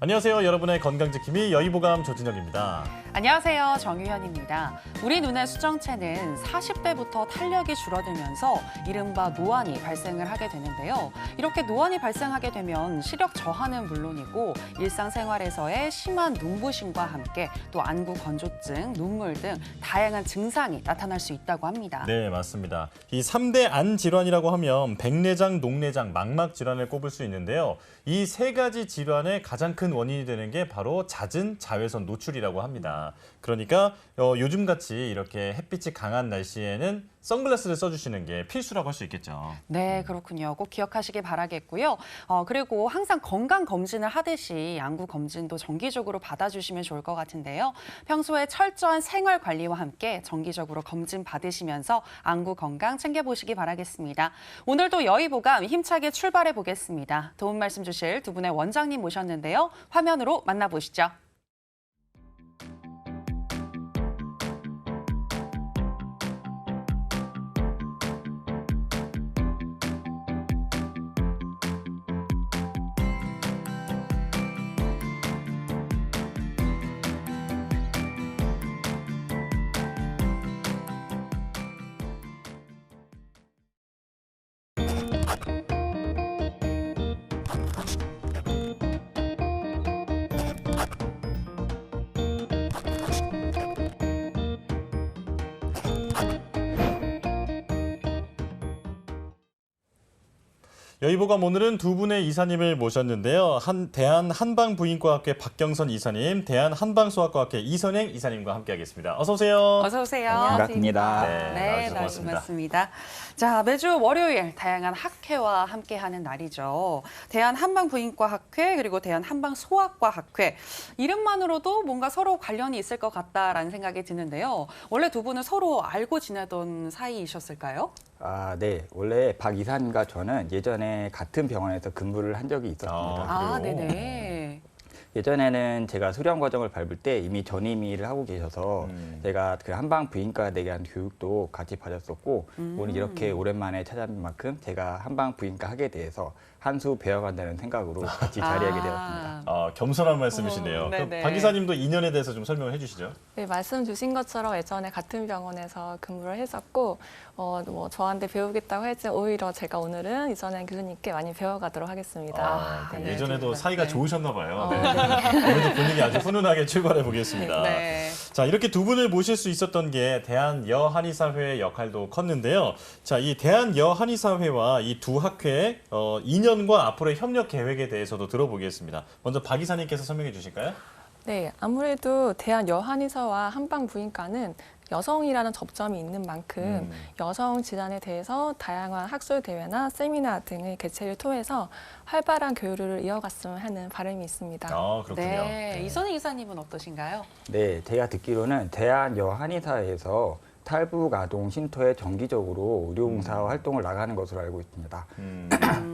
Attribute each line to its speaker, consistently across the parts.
Speaker 1: 안녕하세요. 여러분의 건강지킴이 여의보감 조진혁입니다.
Speaker 2: 안녕하세요. 정유현입니다. 우리 눈의 수정체는 40대부터 탄력이 줄어들면서 이른바 노안이 발생을 하게 되는데요. 이렇게 노안이 발생하게 되면 시력 저하는 물론이고 일상생활에서의 심한 눈부심과 함께 또 안구 건조증, 눈물 등 다양한 증상이 나타날 수 있다고 합니다.
Speaker 1: 네, 맞습니다. 이 3대 안 질환이라고 하면 백내장, 녹내장, 망막 질환을 꼽을 수 있는데요. 이 세 가지 질환의 가장 큰 원인이 되는 게 바로 잦은 자외선 노출이라고 합니다. 그러니까 요즘같이 이렇게 햇빛이 강한 날씨에는 선글라스를 써주시는 게 필수라고 할 수 있겠죠.
Speaker 2: 네, 그렇군요. 꼭 기억하시기 바라겠고요. 그리고 항상 건강검진을 하듯이 안구 검진도 정기적으로 받아주시면 좋을 것 같은데요. 평소에 철저한 생활관리와 함께 정기적으로 검진 받으시면서 안구 건강 챙겨보시기 바라겠습니다. 오늘도 여의보감 힘차게 출발해 보겠습니다. 도움 말씀 주실 두 분의 원장님 모셨는데요. 화면으로 만나보시죠.
Speaker 1: 여의보감 오늘은 두 분의 이사님을 모셨는데요. 대한한방부인과학회 박경선 이사님, 대한한방소아과학회 이선행 이사님과 함께하겠습니다. 어서 오세요.
Speaker 2: 어서 오세요.
Speaker 3: 반갑습니다.
Speaker 2: 네, 고맙습니다. 자, 매주 월요일 다양한 학회와 함께하는 날이죠. 대한한방부인과학회 그리고 대한한방소아과학회. 이름만으로도 뭔가 서로 관련이 있을 것 같다라는 생각이 드는데요. 원래 두 분은 서로 알고 지내던 사이이셨을까요?
Speaker 3: 네. 원래 박 이사님과 저는 예전에 같은 병원에서 근무를 한 적이 있었습니다.
Speaker 2: 네네.
Speaker 3: 예전에는 제가 수련 과정을 밟을 때 이미 전임의를 하고 계셔서 제가 그 한방부인과에 대한 교육도 같이 받았었고 오늘 이렇게 오랜만에 찾아뵌 만큼 제가 한방부인과 학에 대해서 한 수 배워간다는 생각으로 같이 자리하게 되었습니다.
Speaker 1: 겸손한 말씀이시네요. 그럼 박 이사님도 인연에 대해서 좀 설명을 해주시죠.
Speaker 4: 네, 말씀 주신 것처럼 예전에 같은 병원에서 근무를 했었고 뭐 저한테 배우겠다고 했지만 오히려 제가 오늘은 이선행 교수님께 많이 배워가도록 하겠습니다.
Speaker 1: 예전에도 사이가 좋으셨나 봐요. 오늘도 분위기 아주 훈훈하게 출발해 보겠습니다.
Speaker 2: 네.
Speaker 1: 자, 이렇게 두 분을 모실 수 있었던 게 대한여한의사회의 역할도 컸는데요. 자, 이 대한여한의사회와 이 두 학회의 인연과 앞으로의 협력 계획에 대해서도 들어보겠습니다. 먼저 박 이사님께서 설명해 주실까요?
Speaker 4: 네, 아무래도 대한여한의사와 한방부인과는 여성이라는 접점이 있는 만큼 여성 질환에 대해서 다양한 학술 대회나 세미나 등의 개최를 통해서 활발한 교류를 이어갔으면 하는 바람이 있습니다.
Speaker 1: 그렇군요.
Speaker 2: 네, 이선행 이사님은 어떠신가요?
Speaker 3: 네, 제가 듣기로는 대한여한의사에서 탈북 아동 쉼터에 정기적으로 의료봉사 활동을 나가는 것으로 알고 있습니다.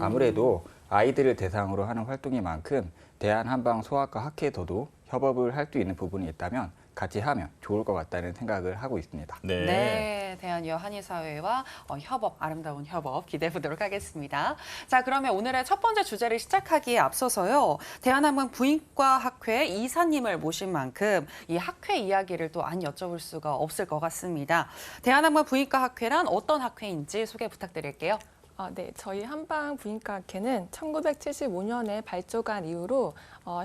Speaker 3: 아무래도 아이들을 대상으로 하는 활동인 만큼 대한한방소아과 학회에서도 협업을 할 수 있는 부분이 있다면 같이 하면 좋을 것 같다는 생각을 하고 있습니다.
Speaker 2: 네, 대한여한의사회와 협업, 아름다운 협업 기대해 보도록 하겠습니다. 자, 그러면 오늘의 첫 번째 주제를 시작하기에 앞서서요. 대한한방부인과학회 이사님을 모신 만큼 이 학회 이야기를 또 안 여쭤볼 수가 없을 것 같습니다. 대한한방부인과학회란 어떤 학회인지 소개 부탁드릴게요.
Speaker 4: 네, 저희 한방부인과학회는 1975년에 발족한 이후로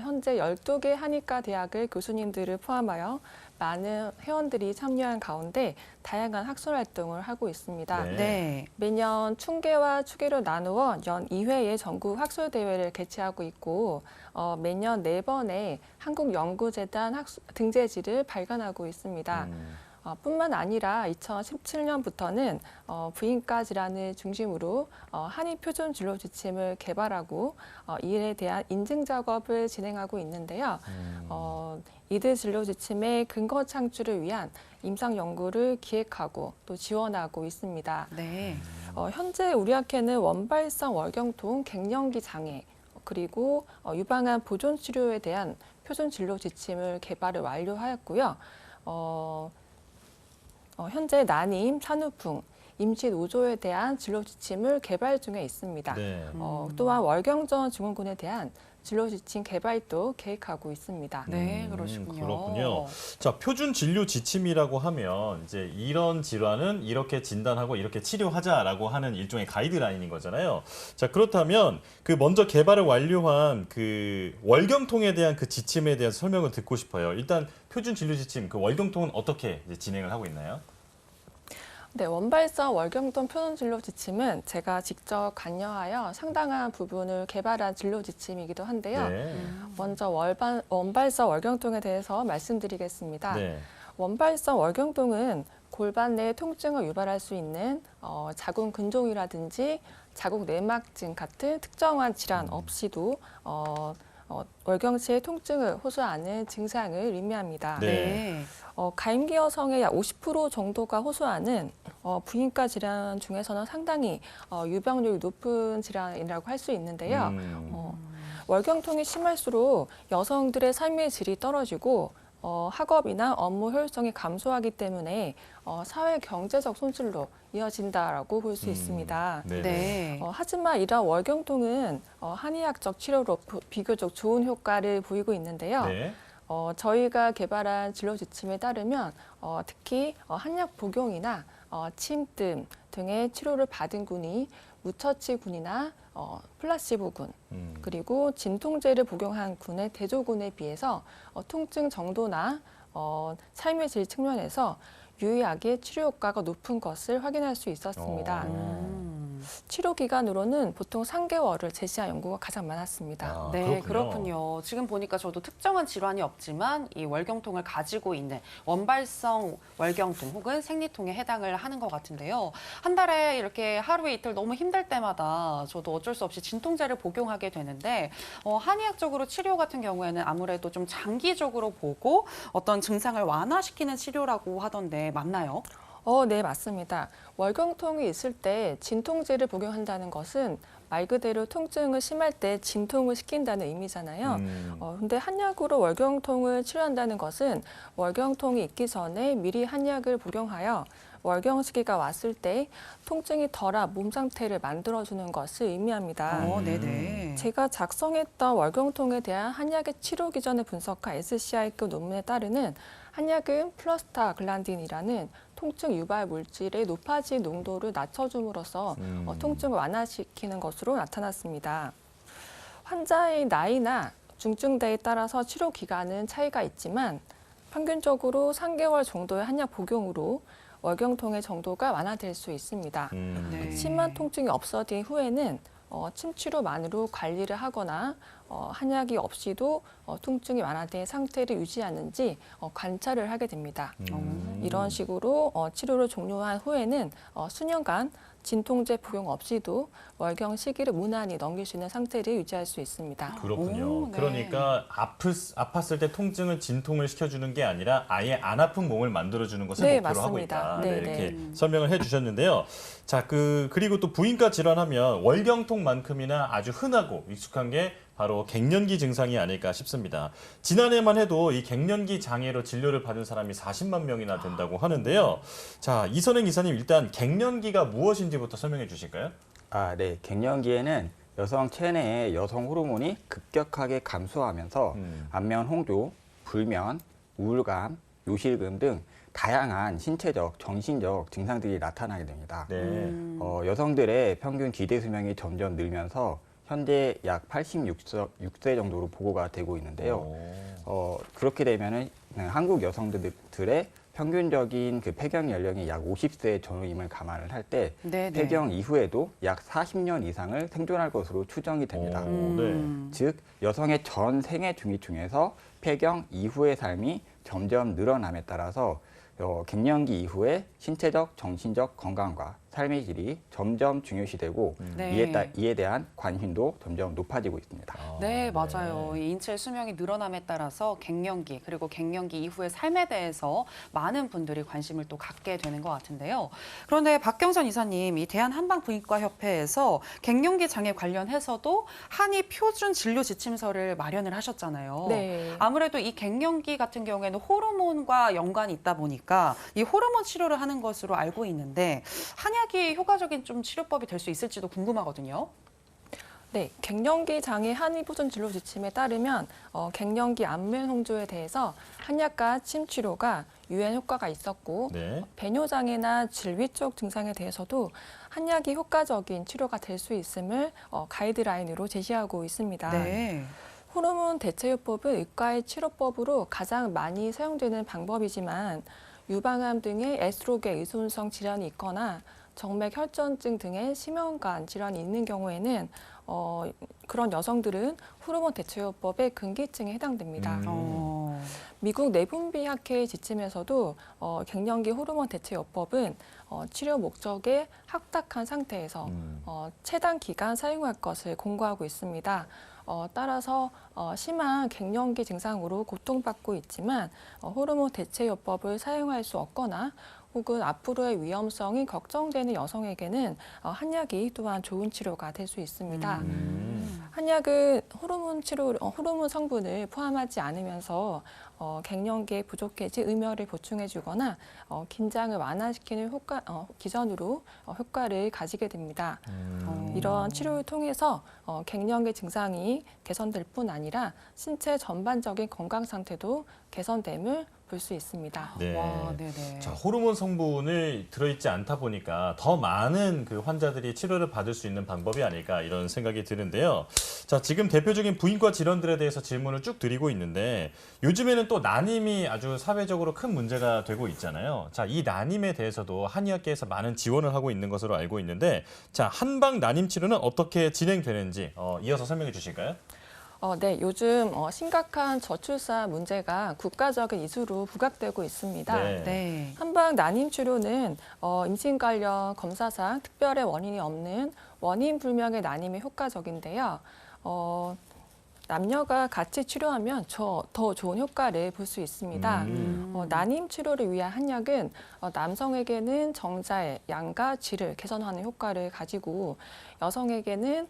Speaker 4: 현재 12개 한의과 대학의 교수님들을 포함하여 많은 회원들이 참여한 가운데 다양한 학술 활동을 하고 있습니다.
Speaker 2: 네.
Speaker 4: 매년 춘계와 추계로 나누어 연 2회의 전국 학술 대회를 개최하고 있고 매년 4번의 한국연구재단 등재지를 발간하고 있습니다. 뿐만 아니라 2017년부터는 부인과 질환을 중심으로 한의 표준 진료 지침을 개발하고 이에 대한 인증 작업을 진행하고 있는데요. 이들 진료 지침의 근거 창출을 위한 임상 연구를 기획하고 또 지원하고 있습니다.
Speaker 2: 네.
Speaker 4: 현재 우리 학회는 원발성 월경통 갱년기 장애 그리고 유방암 보존 치료에 대한 표준 진료 지침을 개발을 완료하였고요. 현재 난임, 산후풍, 임시 노조에 대한 진로 지침을 개발 중에 있습니다.
Speaker 1: 네.
Speaker 4: 또한 월경전 증후군에 대한 진로 지침 개발도 계획하고 있습니다.
Speaker 2: 네, 그러시군요.
Speaker 1: 그렇군요. 자, 표준 진료 지침이라고 하면 이제 이런 질환은 이렇게 진단하고 이렇게 치료하자라고 하는 일종의 가이드라인인 거잖아요. 자, 그렇다면 그 먼저 개발을 완료한 그 월경통에 대한 그 지침에 대한 설명을 듣고 싶어요. 일단 표준 진료 지침, 그 월경통은 어떻게 이제 진행을 하고 있나요?
Speaker 4: 네, 원발성 월경통 표준 진로 지침은 제가 직접 관여하여 상당한 부분을 개발한 진로 지침이기도 한데요.
Speaker 1: 네.
Speaker 4: 먼저 원발성 월경통에 대해서 말씀드리겠습니다.
Speaker 1: 네.
Speaker 4: 원발성 월경통은 골반 내 통증을 유발할 수 있는 자궁 근종이라든지 자궁 내막증 같은 특정한 질환 없이도 월경 시의 통증을 호소하는 증상을 의미합니다.
Speaker 1: 네.
Speaker 4: 가임기 여성의 약 50% 정도가 호소하는 부인과 질환 중에서는 상당히 유병률이 높은 질환이라고 할 수 있는데요. 월경통이 심할수록 여성들의 삶의 질이 떨어지고 학업이나 업무 효율성이 감소하기 때문에 사회 경제적 손실로 이어진다라고 볼 수 있습니다.
Speaker 1: 네.
Speaker 2: 네.
Speaker 4: 하지만 이러한 월경통은 한의학적 치료로 비교적 좋은 효과를 보이고 있는데요.
Speaker 1: 네.
Speaker 4: 저희가 개발한 진로 지침에 따르면 특히 한약 복용이나 침뜸 등의 치료를 받은 군이 무처치군이나 플라시보군 그리고 진통제를 복용한 군의 대조군에 비해서 통증 정도나 삶의 질 측면에서 유의하게 치료 효과가 높은 것을 확인할 수 있었습니다. 치료 기간으로는 보통 3개월을 제시한 연구가 가장 많았습니다.
Speaker 1: 아,
Speaker 2: 네, 그렇군요. 지금 보니까 저도 특정한 질환이 없지만 이 월경통을 가지고 있는 원발성 월경통 혹은 생리통에 해당을 하는 것 같은데요. 한 달에 이렇게 하루에 이틀 너무 힘들 때마다 저도 어쩔 수 없이 진통제를 복용하게 되는데 한의학적으로 치료 같은 경우에는 아무래도 좀 장기적으로 보고 어떤 증상을 완화시키는 치료라고 하던데 맞나요?
Speaker 4: 네, 맞습니다. 월경통이 있을 때 진통제를 복용한다는 것은 말 그대로 통증을 심할 때 진통을 시킨다는 의미잖아요. 근데 한약으로 월경통을 치료한다는 것은 월경통이 있기 전에 미리 한약을 복용하여 월경 시기가 왔을 때 통증이 덜한 몸 상태를 만들어주는 것을 의미합니다.
Speaker 2: 네네.
Speaker 4: 제가 작성했던 월경통에 대한 한약의 치료 기전을 분석한 SCI급 논문에 따르는 한약은 플러스타글란딘이라는 통증 유발 물질의 높아진 농도를 낮춰줌으로써 통증을 완화시키는 것으로 나타났습니다. 환자의 나이나 중증도에 따라서 치료 기간은 차이가 있지만 평균적으로 3개월 정도의 한약 복용으로 월경통의 정도가 완화될 수 있습니다.
Speaker 2: 네.
Speaker 4: 심한 통증이 없어진 후에는 침치료만으로 관리를 하거나 한약이 없이도 통증이 완화된 상태를 유지하는지 관찰을 하게 됩니다. 이런 식으로 치료를 종료한 후에는 수년간 진통제 복용 없이도 월경 시기를 무난히 넘길 수 있는 상태를 유지할 수 있습니다.
Speaker 1: 그렇군요.
Speaker 2: 네.
Speaker 1: 그러니까 아팠을 때 통증을 진통을 시켜주는 게 아니라 아예 안 아픈 몸을 만들어주는 것을
Speaker 4: 네,
Speaker 1: 목표로 하고
Speaker 4: 맞습니다.
Speaker 1: 있다.
Speaker 4: 네,
Speaker 1: 이렇게 설명을 해주셨는데요. 자, 그리고 또 부인과 질환하면 월경통만큼이나 아주 흔하고 익숙한 게 바로 갱년기 증상이 아닐까 싶습니다. 지난해만 해도 이 갱년기 장애로 진료를 받은 사람이 40만 명이나 된다고 하는데요. 자, 이선행 이사님 일단 갱년기가 무엇인지부터 설명해 주실까요?
Speaker 3: 네. 갱년기에는 여성 체내의 여성 호르몬이 급격하게 감소하면서 안면 홍조, 불면, 우울감, 요실금 등 다양한 신체적, 정신적 증상들이 나타나게 됩니다.
Speaker 1: 네.
Speaker 3: 여성들의 평균 기대 수명이 점점 늘면서 현재 약 86세 정도로 보고가 되고 있는데요. 그렇게 되면은 한국 여성들의 평균적인 그 폐경 연령이 약 50세 전후임을 감안을 할 때 폐경 이후에도 약 40년 이상을 생존할 것으로 추정이 됩니다.
Speaker 1: 네.
Speaker 3: 즉 여성의 전 생애 중위 중에서 폐경 이후의 삶이 점점 늘어남에 따라서 갱년기 이후에 신체적, 정신적 건강과 삶의 질이 점점 중요시되고 이에 대한 관심도 점점 높아지고 있습니다.
Speaker 2: 네, 맞아요. 이 인체 수명이 늘어남에 따라서 갱년기 그리고 갱년기 이후의 삶에 대해서 많은 분들이 관심을 또 갖게 되는 것 같은데요. 그런데 박경선 이사님, 이 대한한방부인과협회에서 갱년기 장애 관련해서도 한의 표준 진료 지침서를 마련을 하셨잖아요.
Speaker 4: 네.
Speaker 2: 아무래도 이 갱년기 같은 경우에는 호르몬과 연관이 있다 보니까 이 호르몬 치료를 하는 것으로 알고 있는데 한약 한약이 효과적인 좀 치료법이 될 수 있을지도 궁금하거든요.
Speaker 4: 네, 갱년기 장애 한의보존 진료 지침에 따르면 갱년기 안면 홍조에 대해서 한약과 침 치료가 유행 효과가 있었고
Speaker 1: 네.
Speaker 4: 배뇨 장애나 질위 쪽 증상에 대해서도 한약이 효과적인 치료가 될 수 있음을 가이드라인으로 제시하고 있습니다.
Speaker 2: 네.
Speaker 4: 호르몬 대체요법은 의과의 치료법으로 가장 많이 사용되는 방법이지만 유방암 등의 에스트로겐 의존성 질환이 있거나 정맥 혈전증 등의 심혈관 질환이 있는 경우에는 그런 여성들은 호르몬 대체요법의 금기층에 해당됩니다. 미국 내분비학회 지침에서도 갱년기 호르몬 대체요법은 치료 목적에 합탁한 상태에서 최단 기간 사용할 것을 공고하고 있습니다. 따라서 심한 갱년기 증상으로 고통받고 있지만 호르몬 대체요법을 사용할 수 없거나 혹은 앞으로의 위험성이 걱정되는 여성에게는 한약이 또한 좋은 치료가 될 수 있습니다. 한약은 호르몬 성분을 포함하지 않으면서 갱년기에 부족해진 음혈을 보충해주거나 긴장을 완화시키는 기전으로 효과를 가지게 됩니다. 이런 치료를 통해서 갱년기 증상이 개선될 뿐 아니라 신체 전반적인 건강 상태도 개선됨을 볼 수 있습니다.
Speaker 1: 네.
Speaker 2: 와, 네네.
Speaker 1: 자, 호르몬 성분이 들어있지 않다 보니까 더 많은 그 환자들이 치료를 받을 수 있는 방법이 아닐까 이런 생각이 드는데요. 자, 지금 대표적인 부인과 질환들에 대해서 질문을 쭉 드리고 있는데 요즘에는 또 난임이 아주 사회적으로 큰 문제가 되고 있잖아요. 자, 이 난임에 대해서도 한의학계에서 많은 지원을 하고 있는 것으로 알고 있는데 자, 한방 난임 치료는 어떻게 진행되는지 이어서 설명해 주실까요?
Speaker 4: 네, 요즘 심각한 저출산 문제가 국가적인 이슈로 부각되고 있습니다.
Speaker 1: 네.
Speaker 2: 네.
Speaker 4: 한방 난임 치료는 임신 관련 검사상 특별의 원인이 없는 원인 불명의 난임이 효과적인데요. 남녀가 같이 치료하면 더 좋은 효과를 볼 수 있습니다. 난임 치료를 위한 한약은 남성에게는 정자의 양과 질을 개선하는 효과를 가지고 여성에게는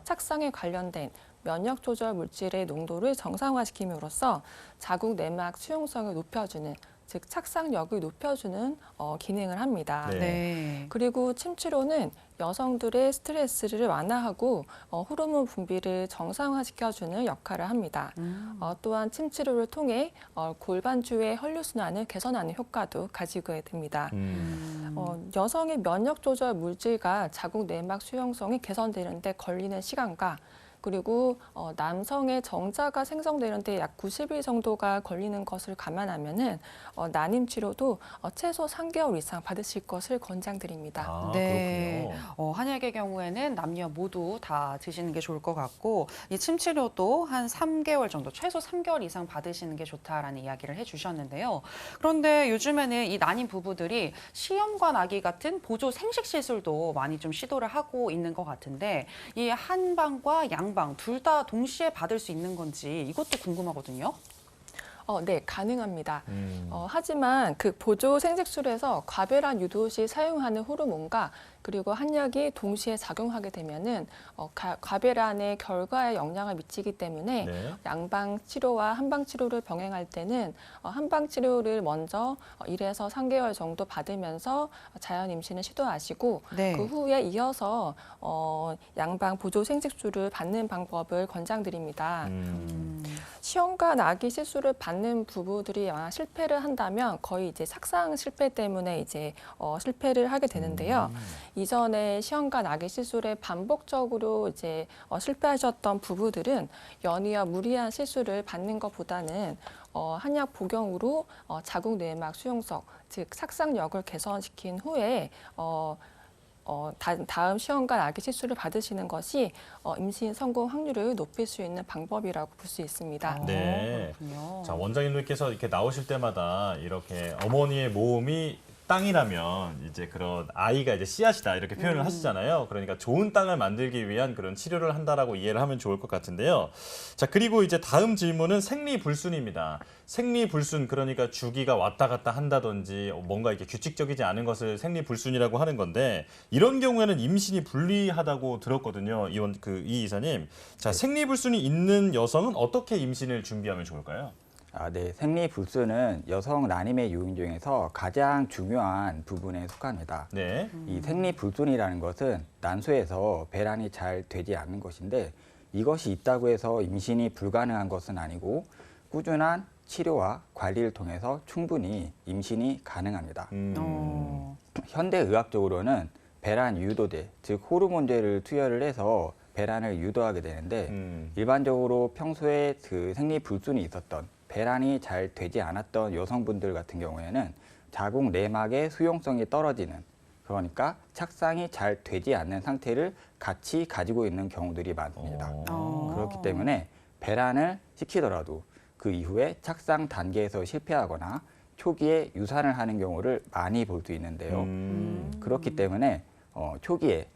Speaker 4: 착상에 관련된 면역 조절 물질의 농도를 정상화시킴으로써 자궁 내막 수용성을 높여주는, 즉 착상력을 높여주는 기능을 합니다.
Speaker 1: 네.
Speaker 2: 네.
Speaker 4: 그리고 침 치료는 여성들의 스트레스를 완화하고 호르몬 분비를 정상화시켜주는 역할을 합니다. 또한 침 치료를 통해 골반주의 혈류순환을 개선하는 효과도 가지고 됩니다. 여성의 면역 조절 물질과 자궁 내막 수용성이 개선되는데 걸리는 시간과 그리고 남성의 정자가 생성되는데 약 90일 정도가 걸리는 것을 감안하면은 난임 치료도 최소 3개월 이상 받으실 것을 권장드립니다.
Speaker 1: 아,
Speaker 2: 네.
Speaker 1: 그렇군요.
Speaker 2: 한약의 경우에는 남녀 모두 다 드시는 게 좋을 것 같고 이 침 치료도 한 3개월 정도, 최소 3개월 이상 받으시는 게 좋다라는 이야기를 해주셨는데요. 그런데 요즘에는 이 난임 부부들이 시험관 아기 같은 보조 생식 시술도 많이 좀 시도를 하고 있는 것 같은데 이 한방과 양방 둘 다 동시에 받을 수 있는 건지 이것도 궁금하거든요.
Speaker 4: 네, 가능합니다. 하지만 그 보조 생식술에서 과배란 유도 시 사용하는 호르몬과 그리고 한약이 동시에 작용하게 되면은 과배란의 결과에 영향을 미치기 때문에
Speaker 1: 네.
Speaker 4: 양방 치료와 한방 치료를 병행할 때는 한방 치료를 먼저 1에서 3개월 정도 받으면서 자연 임신을 시도하시고
Speaker 2: 네.
Speaker 4: 그 후에 이어서 양방 보조 생식술을 받는 방법을 권장드립니다. 시험관 아기 시술을 받는 부부들이 아마 실패를 한다면 거의 이제 착상 실패 때문에 이제 실패를 하게 되는데요. 이전에 시험관 아기 시술에 반복적으로 이제 실패하셨던 부부들은 연이어 무리한 시술을 받는 것보다는 한약 복용으로 자궁 내막 수용성, 즉 착상력을 개선시킨 후에 다음 시험관 아기 시술을 받으시는 것이 임신 성공 확률을 높일 수 있는 방법이라고 볼 수 있습니다.
Speaker 1: 네.
Speaker 2: 그렇군요.
Speaker 1: 자, 원장님들께서 이렇게 나오실 때마다 이렇게 어머니의 모음이 땅이라면 이제 그런 아이가 이제 씨앗이다 이렇게 표현을 하시잖아요. 그러니까 좋은 땅을 만들기 위한 그런 치료를 한다라고 이해를 하면 좋을 것 같은데요. 자, 그리고 이제 다음 질문은 생리불순입니다. 생리불순, 그러니까 주기가 왔다 갔다 한다든지 뭔가 이렇게 규칙적이지 않은 것을 생리불순이라고 하는 건데 이런 경우에는 임신이 불리하다고 들었거든요. 이 이사님. 자, 생리불순이 있는 여성은 어떻게 임신을 준비하면 좋을까요?
Speaker 3: 네. 생리불순은 여성 난임의 요인 중에서 가장 중요한 부분에 속합니다.
Speaker 1: 네.
Speaker 3: 이 생리불순이라는 것은 난소에서 배란이 잘 되지 않는 것인데 이것이 있다고 해서 임신이 불가능한 것은 아니고 꾸준한 치료와 관리를 통해서 충분히 임신이 가능합니다. 현대의학적으로는 배란 유도제, 즉 호르몬제를 투여를 해서 배란을 유도하게 되는데 일반적으로 평소에 그 생리불순이 있었던 배란이 잘 되지 않았던 여성분들 같은 경우에는 자궁 내막의 수용성이 떨어지는, 그러니까 착상이 잘 되지 않는 상태를 같이 가지고 있는 경우들이 많습니다. 그렇기 때문에 배란을 시키더라도 그 이후에 착상 단계에서 실패하거나 초기에 유산을 하는 경우를 많이 볼 수 있는데요. 그렇기 때문에 초기에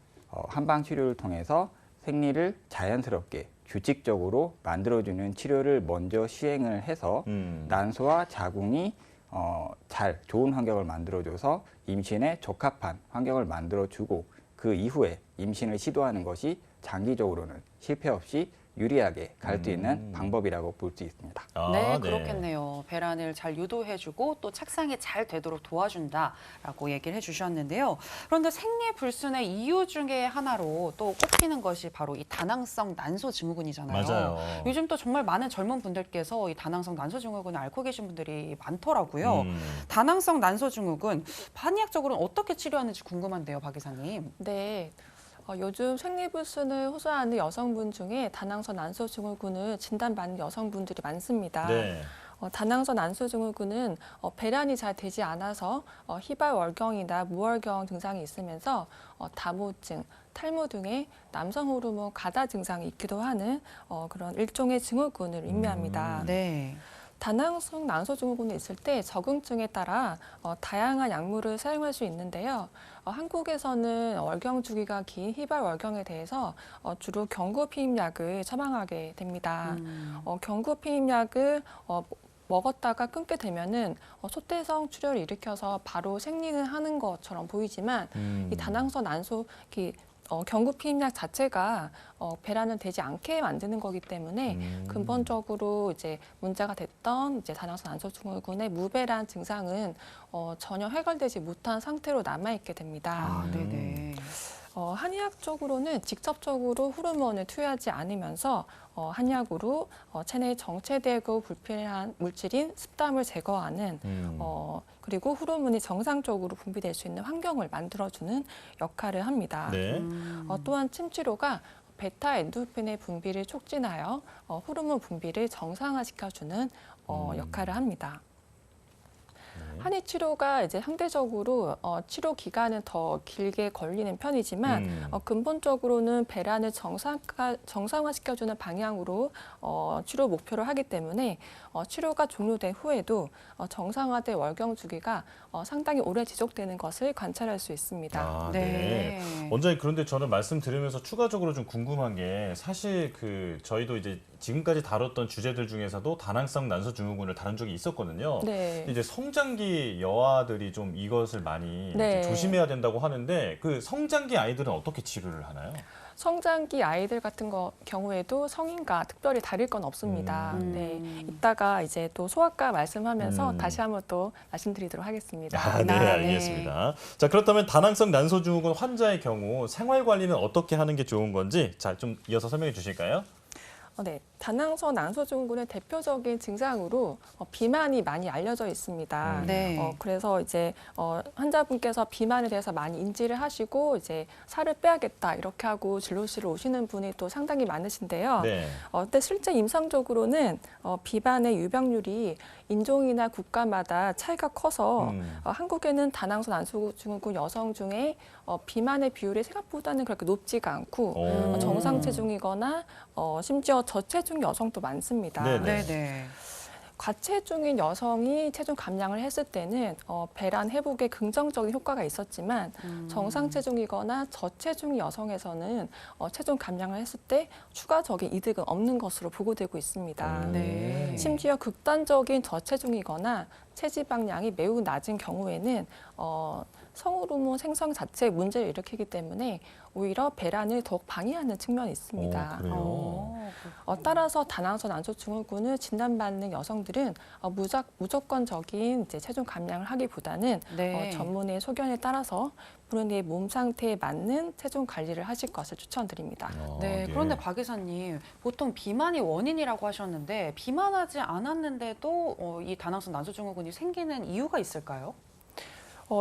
Speaker 3: 한방 치료를 통해서 생리를 자연스럽게 규칙적으로 만들어주는 치료를 먼저 시행을 해서 난소와 자궁이 잘 좋은 환경을 만들어줘서 임신에 적합한 환경을 만들어주고 그 이후에 임신을 시도하는 것이 장기적으로는 실패 없이 유리하게 갈 수 있는 방법이라고 볼 수 있습니다.
Speaker 2: 네, 그렇겠네요. 배란을 잘 유도해주고 또 착상이 잘 되도록 도와준다라고 얘기를 해주셨는데요. 그런데 생리불순의 이유 중에 하나로 또 꼽히는 것이 바로 이 다낭성 난소증후군이잖아요.
Speaker 1: 맞아요.
Speaker 2: 요즘 또 정말 많은 젊은 분들께서 이 다낭성 난소증후군을 앓고 계신 분들이 많더라고요. 다낭성 난소증후군, 한의학적으로는 어떻게 치료하는지 궁금한데요, 박 이사님.
Speaker 4: 네. 요즘 생리불순을 호소하는 여성분 중에 다낭성 난소증후군을 진단받는 여성분들이 많습니다.
Speaker 1: 네.
Speaker 4: 다낭성 난소증후군은 배란이 잘 되지 않아서 희발월경이나 무월경 증상이 있으면서 다모증, 탈모 등의 남성 호르몬 가다 증상이 있기도 하는 그런 일종의 증후군을 의미합니다.
Speaker 2: 네.
Speaker 4: 다낭성 난소증후군이 있을 때 적응증에 따라 다양한 약물을 사용할 수 있는데요. 한국에서는 월경 주기가 긴 희발월경에 대해서 주로 경구피임약을 처방하게 됩니다. 경구피임약을 먹었다가 끊게 되면은 소태성 출혈을 일으켜서 바로 생리는 하는 것처럼 보이지만 이 다낭성 난소 경구피임약 자체가 배란은 되지 않게 만드는 거기 때문에 근본적으로 이제 문제가 됐던 이제 다낭성 난소증후군의 무배란 증상은 전혀 해결되지 못한 상태로 남아 있게 됩니다.
Speaker 2: 네네.
Speaker 4: 한의학적으로는 직접적으로 호르몬을 투여하지 않으면서 한약으로 체내에 정체되고 불필요한 물질인 습담을 제거하는 그리고 호르몬이 정상적으로 분비될 수 있는 환경을 만들어주는 역할을 합니다.
Speaker 1: 네.
Speaker 4: 또한 침치료가 베타 엔도르핀의 분비를 촉진하여 호르몬 분비를 정상화시켜주는 역할을 합니다. 한의 치료가 이제 상대적으로 치료 기간은 더 길게 걸리는 편이지만 근본적으로는 배란을 정상화시켜주는 방향으로 치료 목표를 하기 때문에 치료가 종료된 후에도 정상화된 월경 주기가 상당히 오래 지속되는 것을 관찰할 수 있습니다.
Speaker 1: 아, 네. 원장님, 그런데 저는 말씀 들으면서 추가적으로 좀 궁금한 게 사실 저희도 이제 지금까지 다뤘던 주제들 중에서도 다낭성 난소증후군을 다룬 적이 있었거든요.
Speaker 4: 네.
Speaker 1: 이제 성장기 여아들이 좀 이것을 많이
Speaker 4: 네.
Speaker 1: 이제 조심해야 된다고 하는데 그 성장기 아이들은 어떻게 치료를 하나요?
Speaker 4: 성장기 아이들 같은 경우에도 성인과 특별히 다를 건 없습니다. 네, 이따가 이제 또 소아과 말씀하면서 다시 한번 또 말씀드리도록 하겠습니다.
Speaker 1: 아, 네, 알겠습니다. 자, 그렇다면 다낭성 난소증후군 환자의 경우 생활 관리는 어떻게 하는 게 좋은 건지 좀 이어서 설명해 주실까요?
Speaker 4: 네, 다낭성 난소증후군의 대표적인 증상으로 비만이 많이 알려져 있습니다.
Speaker 2: 네.
Speaker 4: 그래서 이제 환자분께서 비만에 대해서 많이 인지를 하시고 이제 살을 빼야겠다 이렇게 하고 진료실을 오시는 분이 또 상당히 많으신데요.
Speaker 1: 네.
Speaker 4: 근데 실제 임상적으로는 비만의 유병률이 인종이나 국가마다 차이가 커서 한국에는 다낭성 난소증후군 여성 중에 비만의 비율이 생각보다는 그렇게 높지가 않고 정상 체중이거나 심지어 저체중 여성도 많습니다.
Speaker 2: 네네.
Speaker 4: 과체중인 여성이 체중 감량을 했을 때는 배란 회복에 긍정적인 효과가 있었지만 정상 체중이거나 저체중 여성에서는 체중 감량을 했을 때 추가적인 이득은 없는 것으로 보고되고 있습니다.
Speaker 2: 네.
Speaker 4: 심지어 극단적인 저체중이거나 체지방량이 매우 낮은 경우에는 성호르몬 생성 자체에 문제를 일으키기 때문에 오히려 배란을 더욱 방해하는 측면이 있습니다.
Speaker 1: 그래요?
Speaker 4: 따라서 다낭성 난소 증후군을 진단받는 여성들은 무조건적인 이제 체중 감량을 하기보다는
Speaker 2: 네.
Speaker 4: 전문의 소견에 따라서 본인의 몸 상태에 맞는 체중 관리를 하실 것을 추천드립니다.
Speaker 2: 네, 그런데 박 이사님, 보통 비만이 원인이라고 하셨는데 비만하지 않았는데도 이 다낭성 난소증후군이 생기는 이유가 있을까요?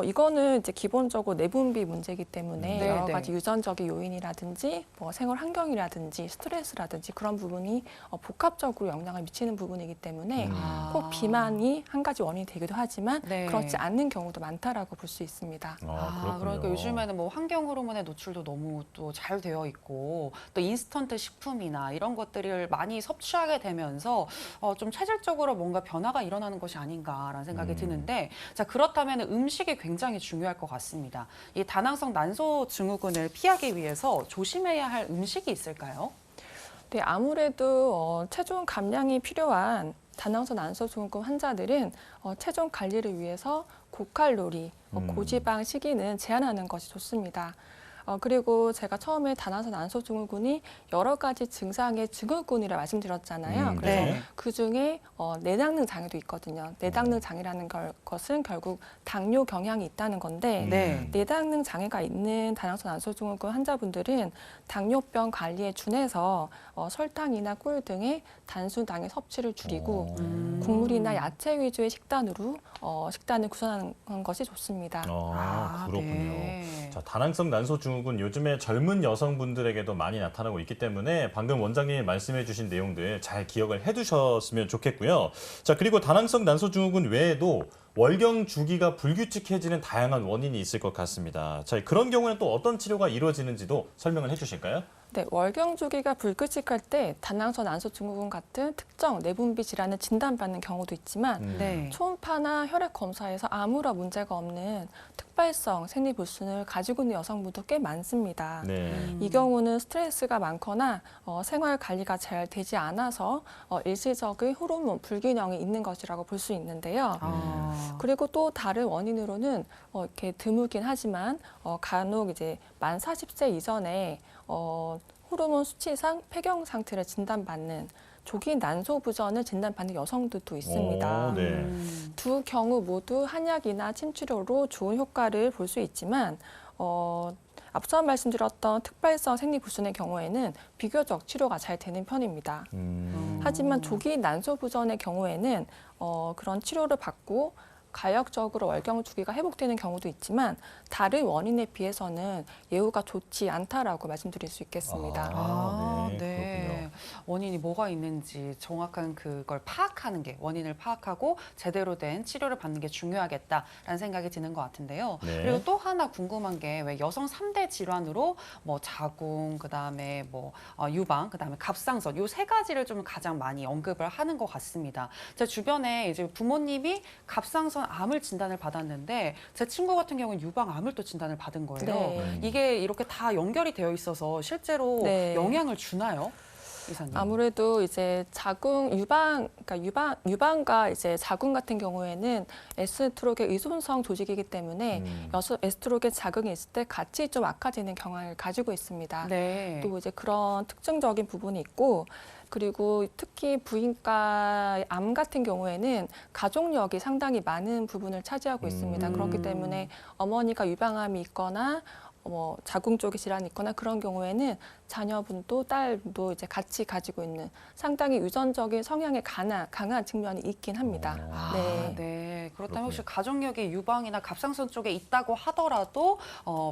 Speaker 4: 이거는 이제 기본적으로 내분비 문제이기 때문에
Speaker 2: 네,
Speaker 4: 여러
Speaker 2: 네.
Speaker 4: 가지 유전적인 요인이라든지 뭐 생활 환경이라든지 스트레스라든지 그런 부분이 복합적으로 영향을 미치는 부분이기 때문에 꼭 비만이 한 가지 원인이 되기도 하지만
Speaker 2: 네.
Speaker 4: 그렇지 않는 경우도 많다라고 볼 수 있습니다.
Speaker 1: 그렇군요.
Speaker 2: 그러니까 요즘에는 뭐 환경 호르몬의 노출도 너무 또 잘 되어 있고 또 인스턴트 식품이나 이런 것들을 많이 섭취하게 되면서 좀 체질적으로 뭔가 변화가 일어나는 것이 아닌가라는 생각이 드는데 자, 그렇다면 음식이 굉장히 중요할 것 같습니다. 이 다낭성 난소 증후군을 피하기 위해서 조심해야 할 음식이 있을까요?
Speaker 4: 네, 아무래도 체중 감량이 필요한 다낭성 난소 증후군 환자들은 체중 관리를 위해서 고칼로리, 고지방 식이는 제한하는 것이 좋습니다. 그리고 제가 처음에 다낭성 난소 증후군이 여러 가지 증상의 증후군이라 말씀드렸잖아요. 그래서
Speaker 2: 네.
Speaker 4: 그중에 내당능 장애도 있거든요. 내당능 장애라는 것은 결국 당뇨 경향이 있다는 건데
Speaker 2: 네.
Speaker 4: 내당능 장애가 있는 다낭성 난소 증후군 환자분들은 당뇨병 관리에 준해서 설탕이나 꿀 등의 단순당의 섭취를 줄이고 국물이나 야채 위주의 식단으로 식단을 구성하는 것이 좋습니다.
Speaker 1: 그렇군요.
Speaker 2: 네.
Speaker 1: 자, 다낭성 난소 증후군 요즘에 젊은 여성분들에게도 많이 나타나고 있기 때문에 방금 원장님이 말씀해 주신 내용들 잘 기억을 해두셨으면 좋겠고요. 자, 그리고 다낭성 난소 증후군 외에도 월경 주기가 불규칙해지는 다양한 원인이 있을 것 같습니다. 자, 그런 경우에는 또 어떤 치료가 이루어지는지도 설명을 해주실까요?
Speaker 4: 네, 월경 주기가 불규칙할 때 다낭성 난소 증후군 같은 특정 내분비 질환을 진단받는 경우도 있지만
Speaker 2: 네.
Speaker 4: 초음파나 혈액 검사에서 아무런 문제가 없는 특발성 생리불순을 가지고 있는 여성분도 꽤 많습니다.
Speaker 1: 네.
Speaker 4: 이 경우는 스트레스가 많거나 생활 관리가 잘 되지 않아서 일시적인 호르몬 불균형이 있는 것이라고 볼 수 있는데요. 그리고 또 다른 원인으로는 이렇게 드물긴 하지만 간혹 이제 만 40세 이전에 호르몬 수치상 폐경 상태를 진단받는 조기 난소 부전을 진단받는 여성들도 있습니다.
Speaker 1: 네.
Speaker 4: 두 경우 모두 한약이나 침치료로 좋은 효과를 볼 수 있지만 앞서 말씀드렸던 특발성 생리불순의 경우에는 비교적 치료가 잘 되는 편입니다. 하지만 조기 난소 부전의 경우에는 그런 치료를 받고 가역적으로 월경 주기가 회복되는 경우도 있지만 다른 원인에 비해서는 예후가 좋지 않다라고 말씀드릴 수 있겠습니다.
Speaker 1: 네.
Speaker 2: 원인이 뭐가 있는지 정확한 그걸 파악하는 게 원인을 파악하고 제대로 된 치료를 받는 게 중요하겠다라는 생각이 드는 것 같은데요.
Speaker 1: 네.
Speaker 2: 그리고 또 하나 궁금한 게 왜 여성 3대 질환으로 뭐 자궁, 그다음에 뭐 유방, 그다음에 갑상선 요 세 가지를 좀 가장 많이 언급을 하는 것 같습니다. 제 주변에 이제 부모님이 갑상선 암을 진단을 받았는데 제 친구 같은 경우는 유방암을 또 진단을 받은 거예요.
Speaker 4: 네.
Speaker 2: 이게 이렇게 다 연결이 되어 있어서 실제로
Speaker 4: 네.
Speaker 2: 영향을 주나요? 이사님.
Speaker 4: 아무래도 이제 그러니까 유방과 이제 자궁 같은 경우에는 에스트로겐 의존성 조직이기 때문에 에스트로겐 자궁이 있을 때 같이 좀 악화되는 경향을 가지고 있습니다.
Speaker 2: 네.
Speaker 4: 또 이제 그런 특징적인 부분이 있고 그리고 특히 부인과 암 같은 경우에는 가족력이 상당히 많은 부분을 차지하고 있습니다. 그렇기 때문에 어머니가 유방암이 있거나 자궁 쪽에 질환이 있거나 그런 경우에는 자녀분도 딸도 이제 같이 가지고 있는 상당히 유전적인 성향에 강한 측면이 있긴 합니다.
Speaker 2: 네. 그렇다면
Speaker 1: 그렇군요.
Speaker 2: 혹시 가족력이 유방이나 갑상선 쪽에 있다고 하더라도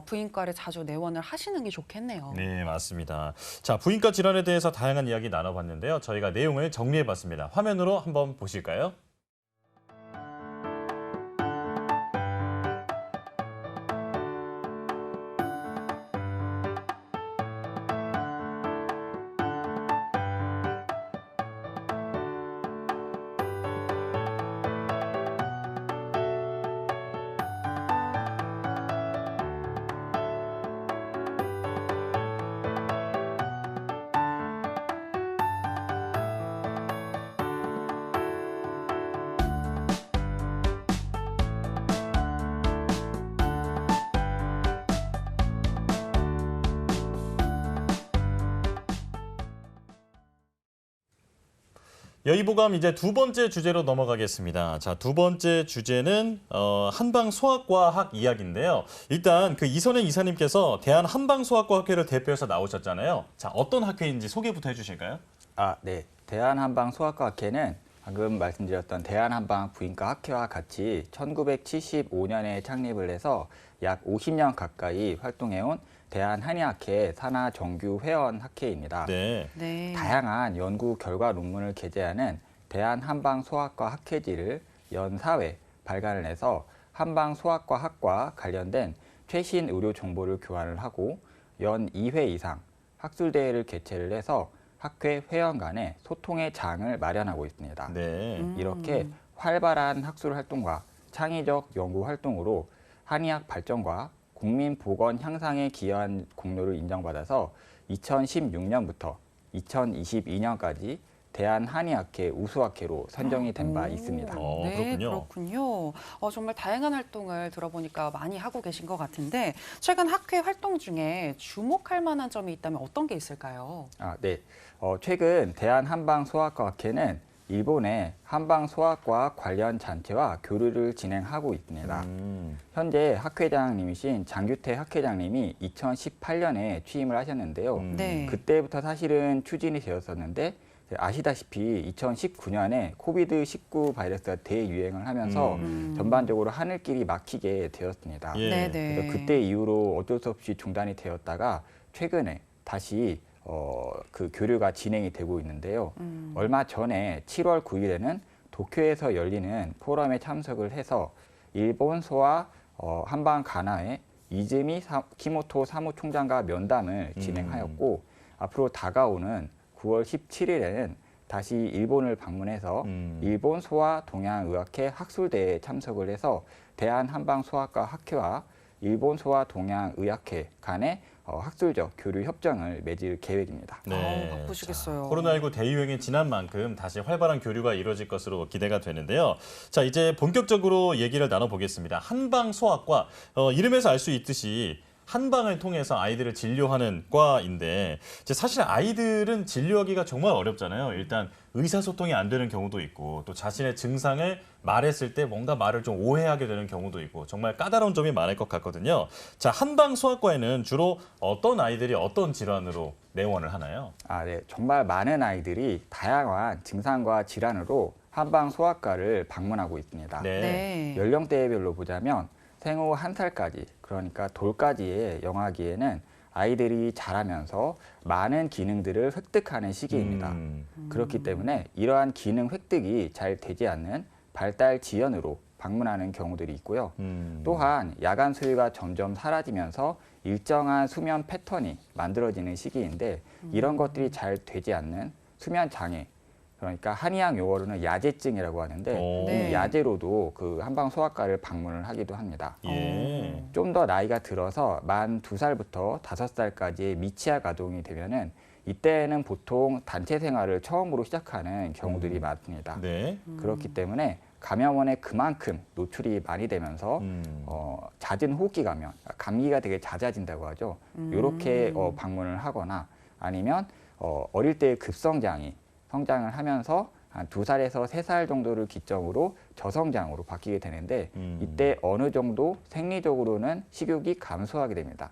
Speaker 2: 부인과를 자주 내원을 하시는 게 좋겠네요.
Speaker 1: 네, 맞습니다. 자, 부인과 질환에 대해서 다양한 이야기 나눠봤는데요. 저희가 내용을 정리해봤습니다. 화면으로 한번 보실까요? 여의보감 이제 두 번째 주제로 넘어가겠습니다. 자, 두 번째 주제는 한방소아과학 이야기인데요. 일단 그 이선행 이사님께서 대한 한방소아과학회를 대표해서 나오셨잖아요. 자, 어떤 학회인지 소개부터 해주실까요?
Speaker 3: 네. 대한한방소아과학회는 방금 말씀드렸던 대한한방부인과학회와 같이 1975년에 창립을 해서 약 50년 가까이 활동해온 대한한의학회 산하 정규 회원 학회입니다.
Speaker 1: 네.
Speaker 2: 네.
Speaker 3: 다양한 연구 결과 논문을 게재하는 대한한방소아과 학회지를 연 4회 발간을 해서 한방소아과학과 관련된 최신 의료 정보를 교환을 하고 연 2회 이상 학술대회를 개최를 해서 학회 회원 간의 소통의 장을 마련하고 있습니다.
Speaker 1: 네.
Speaker 3: 이렇게 활발한 학술 활동과 창의적 연구 활동으로 한의학 발전과 국민 보건 향상에 기여한 공로를 인정받아서 2016년부터 2022년까지 대한한의학회 우수학회로 선정이 된 바 있습니다.
Speaker 2: 네,
Speaker 1: 그렇군요.
Speaker 2: 그렇군요. 정말 다양한 활동을 들어보니까 많이 하고 계신 것 같은데 최근 학회 활동 중에 주목할 만한 점이 있다면 어떤 게 있을까요?
Speaker 3: 네. 최근 대한한방소아과학회는 일본의 한방소아과 관련 단체와 교류를 진행하고 있습니다. 현재 학회장님이신 장규태 학회장님이 2018년에 취임을 하셨는데요.
Speaker 2: 네.
Speaker 3: 그때부터 사실은 추진이 되었었는데 아시다시피 2019년에 코비드-19 바이러스가 대유행을 하면서 전반적으로 하늘길이 막히게 되었습니다.
Speaker 1: 예.
Speaker 2: 네, 네.
Speaker 3: 그래서 그때 이후로 어쩔 수 없이 중단이 되었다가 최근에 다시 그 교류가 진행이 되고 있는데요. 얼마 전에 7월 9일에는 도쿄에서 열리는 포럼에 참석을 해서 일본 소아 한방 가나의 이즈미 키모토 사무총장과 면담을 진행하였고 앞으로 다가오는 9월 17일에는 다시 일본을 방문해서 일본 소아 동양의학회 학술대회에 참석을 해서 대한한방소아과 학회와 일본 소아 동양의학회 간의 학술적 교류 협정을 맺을 계획입니다.
Speaker 2: 아우, 바쁘시겠어요.
Speaker 1: 코로나19 대유행이 지난 만큼 다시 활발한 교류가 이루어질 것으로 기대가 되는데요. 자, 이제 본격적으로 얘기를 나눠보겠습니다. 한방소아과, 이름에서 알 수 있듯이 한방을 통해서 아이들을 진료하는 과인데 이제 사실 아이들은 진료하기가 정말 어렵잖아요. 일단 의사소통이 안 되는 경우도 있고 또 자신의 증상을 말했을 때 뭔가 말을 좀 오해하게 되는 경우도 있고 정말 까다로운 점이 많을 것 같거든요. 자, 한방소아과에는 주로 어떤 아이들이 어떤 질환으로 내원을 하나요?
Speaker 3: 네. 정말 많은 아이들이 다양한 증상과 질환으로 한방소아과를 방문하고 있습니다.
Speaker 1: 네.
Speaker 2: 네.
Speaker 3: 연령대별로 보자면 생후 1살까지 그러니까 돌까지의 영아기에는 아이들이 자라면서 많은 기능들을 획득하는 시기입니다. 그렇기 때문에 이러한 기능 획득이 잘 되지 않는 발달 지연으로 방문하는 경우들이 있고요. 또한 야간 수유가 점점 사라지면서 일정한 수면 패턴이 만들어지는 시기인데 이런 것들이 잘 되지 않는 수면 장애 그러니까 한의학 용어로는 야제증이라고 하는데
Speaker 2: 네.
Speaker 3: 이 야제로도 그 한방소아과를 방문을 하기도 합니다.
Speaker 1: 예.
Speaker 3: 좀 더 나이가 들어서 만 2살부터 5살까지의 미취학 아동이 되면은 이때는 보통 단체 생활을 처음으로 시작하는 경우들이 많습니다.
Speaker 1: 네.
Speaker 3: 그렇기 때문에 감염원에 그만큼 노출이 많이 되면서 잦은 호흡기 감염, 감기가 되게 잦아진다고 하죠. 이렇게 방문을 하거나 아니면 어릴 때 급성장이 성장을 하면서 한 2살에서 3살 정도를 기점으로 저성장으로 바뀌게 되는데 이때 어느 정도 생리적으로는 식욕이 감소하게 됩니다.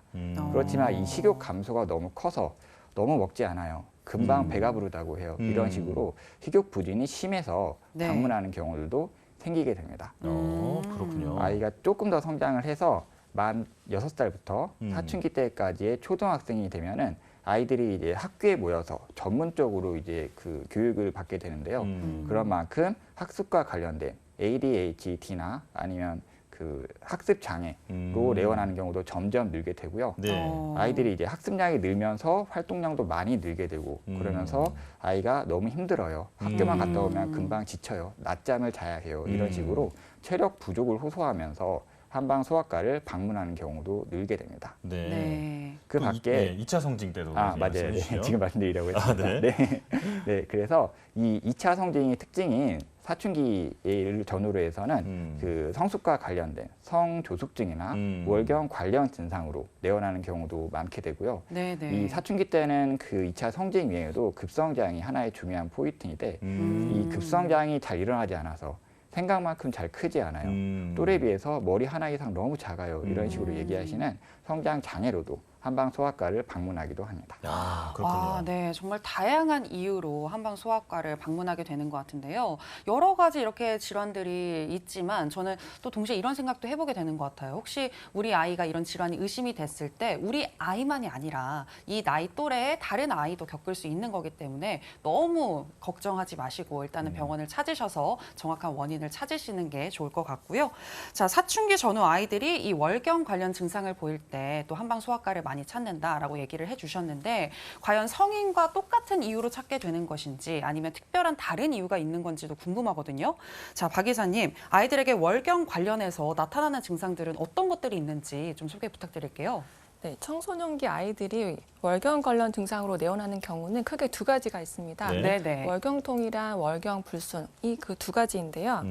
Speaker 3: 그렇지만 이 식욕 감소가 너무 커서 너무 먹지 않아요. 금방 배가 부르다고 해요. 이런 식으로 식욕 부진이 심해서
Speaker 2: 네.
Speaker 3: 방문하는 경우들도 생기게 됩니다.
Speaker 1: 그렇군요.
Speaker 3: 아이가 조금 더 성장을 해서 만 6살부터 사춘기 때까지의 초등학생이 되면은 아이들이 이제 학교에 모여서 전문적으로 이제 그 교육을 받게 되는데요. 그런 만큼 학습과 관련된 ADHD나 아니면 그 학습 장애로 내원하는 경우도 점점 늘게 되고요.
Speaker 1: 네.
Speaker 3: 아이들이 이제 학습량이 늘면서 활동량도 많이 늘게 되고 그러면서 아이가 너무 힘들어요. 학교만 갔다 오면 금방 지쳐요. 낮잠을 자야 해요. 이런 식으로 체력 부족을 호소하면서 한방소아과를 방문하는 경우도 늘게 됩니다.
Speaker 1: 네.
Speaker 2: 네.
Speaker 3: 그 밖에
Speaker 1: 2차 성징 때도
Speaker 3: 맞아요.
Speaker 1: 말씀해
Speaker 3: 네,
Speaker 1: 주시죠.
Speaker 3: 지금 말씀드리려고 했습니다.
Speaker 1: 네.
Speaker 3: 네. 그래서 이 2차 성징의 특징인 사춘기를 전후로 해서는 그 성숙과 관련된 성조숙증이나 월경 관련 증상으로 내원하는 경우도 많게 되고요.
Speaker 2: 네네.
Speaker 3: 이 사춘기 때는 그 2차 성징 이외에도 급성장이 하나의 중요한 포인트인데 이 급성장이 잘 일어나지 않아서 생각만큼 잘 크지 않아요. 또래에 비해서 머리 하나 이상 너무 작아요. 이런 식으로 얘기하시는 성장 장애로도 한방 소아과를 방문하기도 합니다.
Speaker 1: 야, 그렇군요.
Speaker 2: 네, 정말 다양한 이유로 한방 소아과를 방문하게 되는 것 같은데요. 여러 가지 이렇게 질환들이 있지만 저는 또 동시에 이런 생각도 해보게 되는 것 같아요. 혹시 우리 아이가 이런 질환이 의심이 됐을 때 우리 아이만이 아니라 이 나이 또래의 다른 아이도 겪을 수 있는 거기 때문에 너무 걱정하지 마시고 일단은 병원을 찾으셔서 정확한 원인을 찾으시는 게 좋을 것 같고요. 자, 사춘기 전후 아이들이 이 월경 관련 증상을 보일 때 또 한방 소아과를 많이 찾는다라고 얘기를 해주셨는데 과연 성인과 똑같은 이유로 찾게 되는 것인지 아니면 특별한 다른 이유가 있는 건지도 궁금하거든요. 자, 박 이사님, 아이들에게 월경 관련해서 나타나는 증상들은 어떤 것들이 있는지 좀 소개 부탁드릴게요.
Speaker 4: 네, 청소년기 아이들이 월경 관련 증상으로 내원하는 경우는 크게 두 가지가 있습니다.
Speaker 1: 네.
Speaker 2: 네네.
Speaker 4: 월경통이랑 월경불순, 이 그 두 가지인데요.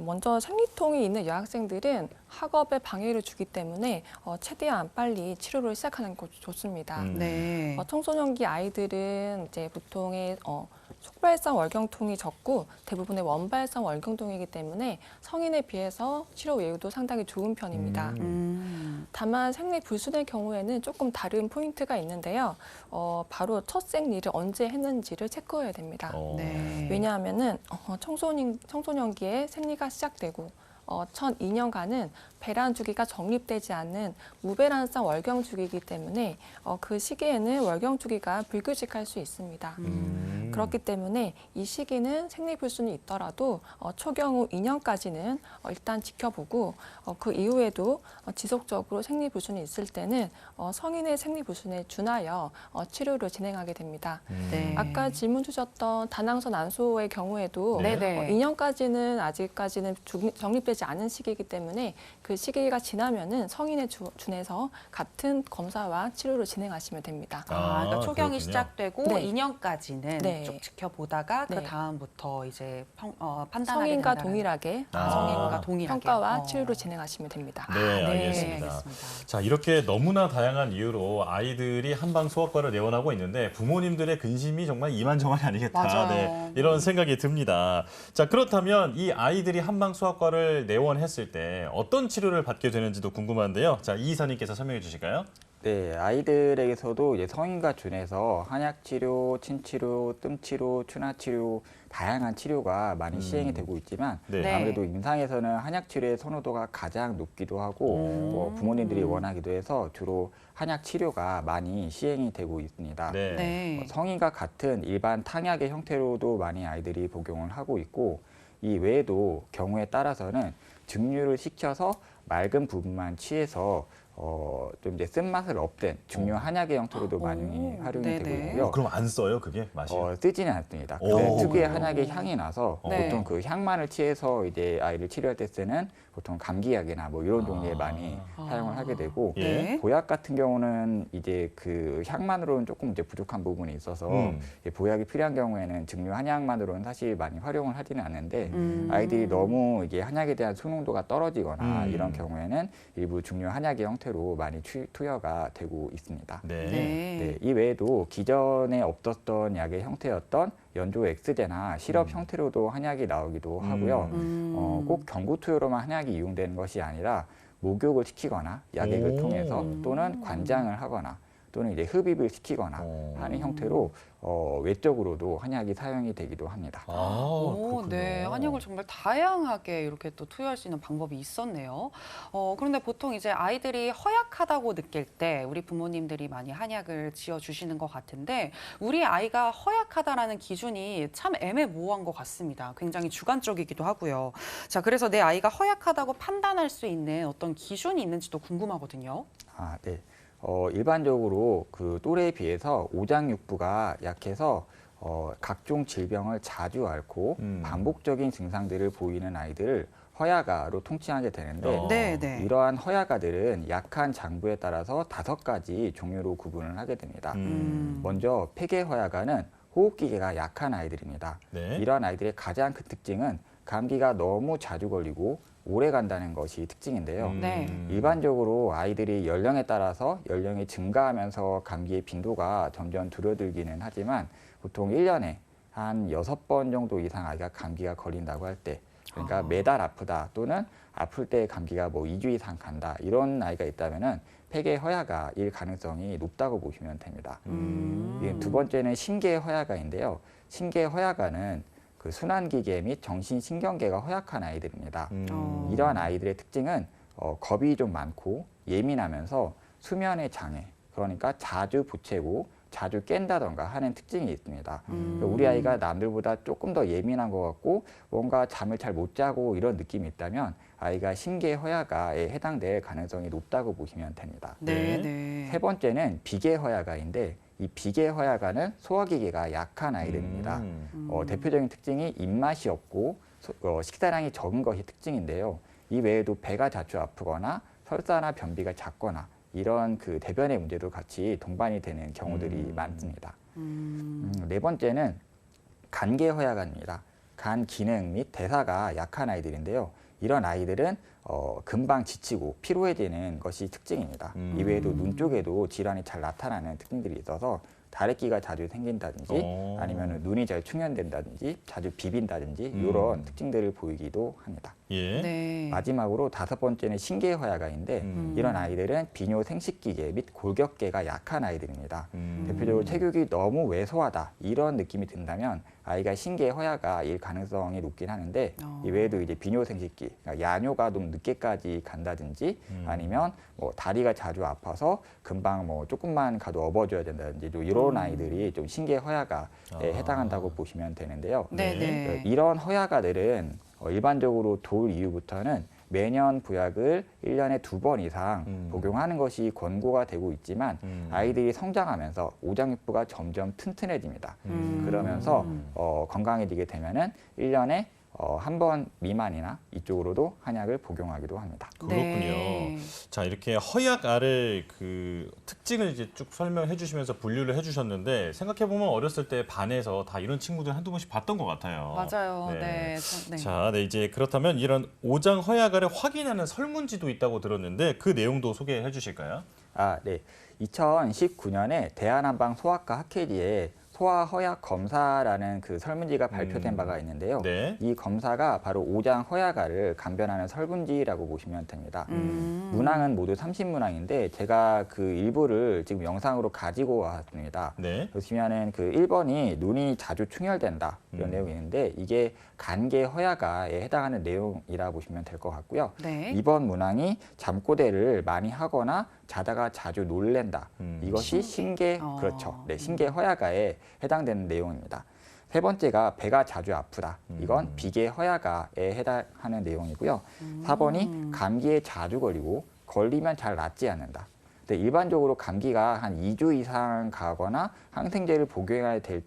Speaker 4: 먼저 생리통이 있는 여학생들은 학업에 방해를 주기 때문에 최대한 빨리 치료를 시작하는 것이 좋습니다.
Speaker 2: 네.
Speaker 4: 청소년기 아이들은 이제 보통의 촉발성 월경통이 적고 대부분의 원발성 월경통이기 때문에 성인에 비해서 치료 예후도 상당히 좋은 편입니다. 다만 생리불순의 경우에는 조금 다른 포인트가 있는데요. 바로 첫 생리를 언제 했는지를 체크해야 됩니다.
Speaker 2: 네.
Speaker 4: 왜냐하면은 청소년기에 생리가 시작되고 첫 2년간은 배란 주기가 정립되지 않는 무배란성 월경 주기이기 때문에 그 시기에는 월경 주기가 불규칙할 수 있습니다. 그렇기 때문에 이 시기는 생리불순이 있더라도 초경후 2년까지는 일단 지켜보고 그 이후에도 지속적으로 생리불순이 있을 때는 성인의 생리불순에 준하여 치료를 진행하게 됩니다.
Speaker 2: 네.
Speaker 4: 아까 질문 주셨던 다낭선 안소의 경우에도
Speaker 2: 네. 네네.
Speaker 4: 2년까지는 아직까지는 정립되지 않은 시기이기 때문에 그 시기가 지나면은 성인에 준해서 같은 검사와 치료를 진행하시면 됩니다.
Speaker 2: 그러니까 초경이
Speaker 1: 그렇군요.
Speaker 2: 시작되고
Speaker 4: 네.
Speaker 2: 2년까지는
Speaker 4: 네.
Speaker 2: 쭉 지켜보다가
Speaker 4: 네.
Speaker 2: 그 다음부터 이제 판단하게
Speaker 4: 성인과
Speaker 2: 된다는-
Speaker 4: 동일하게
Speaker 2: 성인과 동일하게
Speaker 4: 평가와 치료를 진행하시면 됩니다.
Speaker 1: 네, 알겠습니다. 자, 이렇게 너무나 다양한 이유로 아이들이 한방 소아과를 내원하고 있는데 부모님들의 근심이 정말 이만저만이 아니겠다.
Speaker 2: 맞아요.
Speaker 1: 네, 이런 생각이 듭니다. 자, 그렇다면 이 아이들이 한방 소아과를 내원했을 때 어떤 치료를 받게 되는지도 궁금한데요. 자, 이 이사님께서 설명해 주실까요?
Speaker 3: 네, 아이들에게서도 이제 성인과 준해서 한약 치료, 침치료, 뜸치료, 추나치료 다양한 치료가 많이 시행이 되고 있지만
Speaker 1: 네.
Speaker 2: 네.
Speaker 3: 아무래도 임상에서는 한약 치료의 선호도가 가장 높기도 하고 부모님들이 원하기도 해서 주로 한약 치료가 많이 시행이 되고 있습니다.
Speaker 1: 네.
Speaker 2: 네.
Speaker 3: 성인과 같은 일반 탕약의 형태로도 많이 아이들이 복용을 하고 있고 이 외에도 경우에 따라서는 증류를 시켜서 맑은 부분만 취해서 좀 이제 쓴맛을 없앤 중요 한약의 형태로도 많이 활용이
Speaker 2: 네네.
Speaker 3: 되고 있고요.
Speaker 1: 그럼 안 써요, 그게 맛이?
Speaker 3: 쓰지는 않습니다.
Speaker 1: 오,
Speaker 3: 근데 특유의
Speaker 2: 그래요?
Speaker 3: 한약의 향이 나서
Speaker 2: 네.
Speaker 3: 보통 그 향만을 취해서 이제 아이를 치료할 때 쓰는 보통 감기약이나 뭐 이런 종류에 많이 사용을 하게 되고
Speaker 1: 예.
Speaker 2: 네.
Speaker 3: 보약 같은 경우는 이제 그 향만으로는 조금 이제 부족한 부분이 있어서 보약이 필요한 경우에는 증류 한약만으로는 사실 많이 활용을 하지는 않는데 아이들이 너무 이게 한약에 대한 수능도가 떨어지거나 이런 경우에는 일부 증류 한약의 형태로 많이 투여가 되고 있습니다.
Speaker 1: 네.
Speaker 2: 네.
Speaker 3: 네, 이 외에도 기존에 없었던 약의 형태였던 연조 엑스제나 시럽 형태로도 한약이 나오기도 하고요. 꼭 경구 투여로만 한약이 이용되는 것이 아니라 목욕을 시키거나 약액을
Speaker 1: 오.
Speaker 3: 통해서 또는 관장을 하거나 또는 이제 흡입을 시키거나 하는 형태로 외적으로도 한약이 사용이 되기도 합니다.
Speaker 2: 오, 네. 한약을 정말 다양하게 이렇게 또 투여할 수 있는 방법이 있었네요. 그런데 보통 이제 아이들이 허약하다고 느낄 때 우리 부모님들이 많이 한약을 지어주시는 것 같은데 우리 아이가 허약하다라는 기준이 참 애매모호한 것 같습니다. 굉장히 주관적이기도 하고요. 자, 그래서 내 아이가 허약하다고 판단할 수 있는 어떤 기준이 있는지도 궁금하거든요.
Speaker 3: 네. 일반적으로 그 또래에 비해서 오장육부가 약해서 각종 질병을 자주 앓고 반복적인 증상들을 보이는 아이들을 허약아로 통칭하게 되는데
Speaker 2: 네, 네.
Speaker 3: 이러한 허약아들은 약한 장부에 따라서 5가지 종류로 구분을 하게 됩니다. 먼저 폐계 허약아는 호흡기계가 약한 아이들입니다.
Speaker 1: 네.
Speaker 3: 이러한 아이들의 가장 큰 특징은 감기가 너무 자주 걸리고 오래 간다는 것이 특징인데요.
Speaker 2: 네.
Speaker 3: 일반적으로 아이들이 연령에 따라서 연령이 증가하면서 감기의 빈도가 점점 줄어들기는 하지만 보통 1년에 한 6번 정도 이상 아이가 감기가 걸린다고 할 때, 그러니까 매달 아프다 또는 아플 때 감기가 뭐 2주 이상 간다 이런 아이가 있다면은 폐계 허야가일 가능성이 높다고 보시면 됩니다. 두 번째는 신계 허야가인데요. 신계 허야가는 그 순환기계 및 정신신경계가 허약한 아이들입니다. 이러한 아이들의 특징은 겁이 좀 많고 예민하면서 수면의 장애, 그러니까 자주 부채고 자주 깬다던가 하는 특징이 있습니다. 우리 아이가 남들보다 조금 더 예민한 것 같고 뭔가 잠을 잘 못 자고 이런 느낌이 있다면 아이가 신계 허야가에 해당될 가능성이 높다고 보시면 됩니다.
Speaker 2: 네, 네.
Speaker 3: 세 번째는 비계 허야가인데 이 비계 허야가는 소화기계가 약한 아이들입니다. 대표적인 특징이 입맛이 없고 식사량이 적은 것이 특징인데요. 이 외에도 배가 자주 아프거나 설사나 변비가 잦거나 이런 그 대변의 문제도 같이 동반이 되는 경우들이 많습니다. 네 번째는 간계 허야가입니다. 간 기능 및 대사가 약한 아이들인데요. 이런 아이들은 금방 지치고 피로해지는 것이 특징입니다. 이외에도 눈 쪽에도 질환이 잘 나타나는 특징들이 있어서 다래끼가 자주 생긴다든지 아니면 눈이 잘 충혈된다든지 자주 비빈다든지 이런 특징들을 보이기도 합니다.
Speaker 1: 예.
Speaker 2: 네.
Speaker 3: 마지막으로 다섯 번째는 신계 허야가인데 이런 아이들은 비뇨 생식기계 및 골격계가 약한 아이들입니다. 대표적으로 체격이 너무 왜소하다 이런 느낌이 든다면 아이가 신계 허야가일 가능성이 높긴 하는데 이외에도 이제 비뇨 생식기, 그러니까 야뇨가 좀 늦게까지 간다든지 아니면 뭐 다리가 자주 아파서 금방 뭐 조금만 가도 업어줘야 된다든지 이런 아이들이 좀 신계 허야가에 해당한다고 보시면 되는데요.
Speaker 2: 네, 네.
Speaker 3: 이런 허야가들은 일반적으로 돌 이후부터는 매년 부약을 1년에 2번 이상 복용하는 것이 권고가 되고 있지만 아이들이 성장하면서 오장육부가 점점 튼튼해집니다. 그러면서 건강해지게 되면은 1년에 한 번 미만이나 이쪽으로도 한약을 복용하기도 합니다.
Speaker 1: 그렇군요.
Speaker 2: 네.
Speaker 1: 자, 이렇게 허약알의 그 특징을 이제 쭉 설명해 주시면서 분류를 해 주셨는데 생각해 보면 어렸을 때 반에서 다 이런 친구들 한두 번씩 봤던 것 같아요.
Speaker 2: 맞아요.
Speaker 1: 네.
Speaker 2: 네. 네.
Speaker 1: 자, 네, 이제 그렇다면 이런 오장 허약알을 확인하는 설문지도 있다고 들었는데 그 내용도 소개해 주실까요?
Speaker 3: 네. 2019년에 대한한방 소아과 학회지에 소아 허약 검사라는 그 설문지가 발표된 바가 있는데요.
Speaker 1: 네.
Speaker 3: 이 검사가 바로 오장 허약알을 감변하는 설문지라고 보시면 됩니다. 문항은 모두 30문항인데 제가 그 일부를 지금 영상으로 가지고 왔습니다.
Speaker 1: 네.
Speaker 3: 보시면은 그 1번이 눈이 자주 충혈된다 이런 내용이 있는데 이게 간계 허약아에 해당하는 내용이라 보시면 될 것 같고요.
Speaker 2: 네.
Speaker 3: 2번 문항이 잠꼬대를 많이 하거나 자다가 자주 놀랜다. 이것이 신계 그렇죠. 네, 신계 허약아에 해당되는 내용입니다. 세 번째가 배가 자주 아프다. 이건 비계 허약아에 해당하는 내용이고요. 4번이 감기에 자주 걸리고 걸리면 잘 낫지 않는다. 근데 일반적으로 감기가 한 2주 이상 가거나 항생제를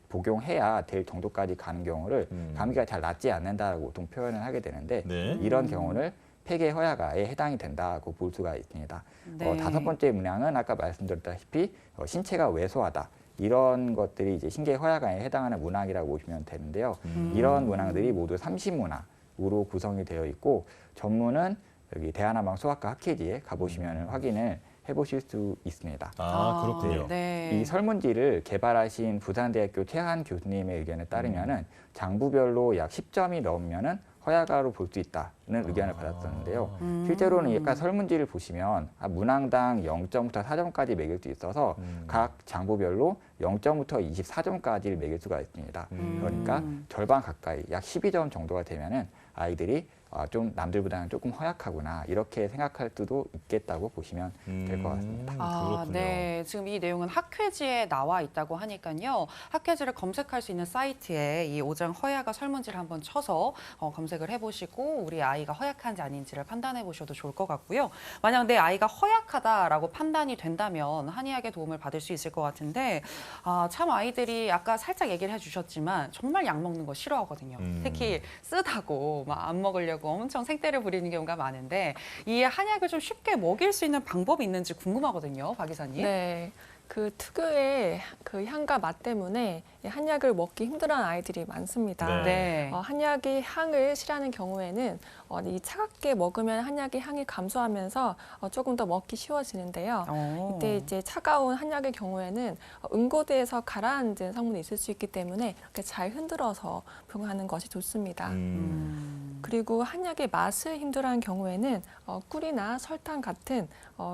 Speaker 3: 복용해야 될 정도까지 가는 경우를 감기가 잘 낫지 않는다라고 보통 표현을 하게 되는데
Speaker 1: 네.
Speaker 3: 이런 경우를 폐계 허약아에 해당이 된다고 볼 수가 있습니다.
Speaker 2: 네.
Speaker 3: 다섯 번째 문항은 아까 말씀드렸다시피 신체가 왜소하다. 이런 것들이 이제 신계 허약아에 해당하는 문항이라고 보시면 되는데요. 이런 문항들이 모두 30문항으로 구성이 되어 있고 전문은 여기 대한한방 소아과 학회지에 가보시면 확인을 해보실 수 있습니다.
Speaker 1: 그렇군요.
Speaker 2: 네.
Speaker 3: 이 설문지를 개발하신 부산대학교 최한 교수님의 의견에 따르면은 장부별로 약 10점이 넘으면은 허약아로 볼 수 있다는 의견을 받았었는데요. 실제로는 아까 설문지를 보시면 문항당 0점부터 4점까지 매길 수 있어서 각 장부별로 0점부터 24점까지를 매길 수가 있습니다. 그러니까 절반 가까이 약 12점 정도가 되면은 아이들이 좀 남들보다는 조금 허약하구나 이렇게 생각할 수도 있겠다고 보시면 될 것 같습니다.
Speaker 1: 그렇군요.
Speaker 2: 네. 지금 이 내용은 학회지에 나와 있다고 하니까요. 학회지를 검색할 수 있는 사이트에 이 오장 허약아 설문지를 한번 쳐서 검색을 해보시고 우리 아이가 허약한지 아닌지를 판단해 보셔도 좋을 것 같고요. 만약 내 아이가 허약하다라고 판단이 된다면 한의학의 도움을 받을 수 있을 것 같은데 참 아이들이 아까 살짝 얘기를 해주셨지만 정말 약 먹는 거 싫어하거든요. 특히 쓰다고 막 안 먹으려고 엄청 생떼를 부리는 경우가 많은데 이 한약을 좀 쉽게 먹일 수 있는 방법이 있는지 궁금하거든요, 박 기사님.
Speaker 4: 네. 그 특유의 그 향과 맛 때문에 이 한약을 먹기 힘들어하는 아이들이 많습니다.
Speaker 2: 네.
Speaker 4: 한약이 향을 싫어하는 경우에는 이 차갑게 먹으면 한약의 향이 감소하면서 조금 더 먹기 쉬워지는데요. 이때 이제 차가운 한약의 경우에는 응고대에서 가라앉은 성분이 있을 수 있기 때문에 이렇게 잘 흔들어서 복용하는 것이 좋습니다. 그리고 한약의 맛을 힘들어하는 경우에는 꿀이나 설탕 같은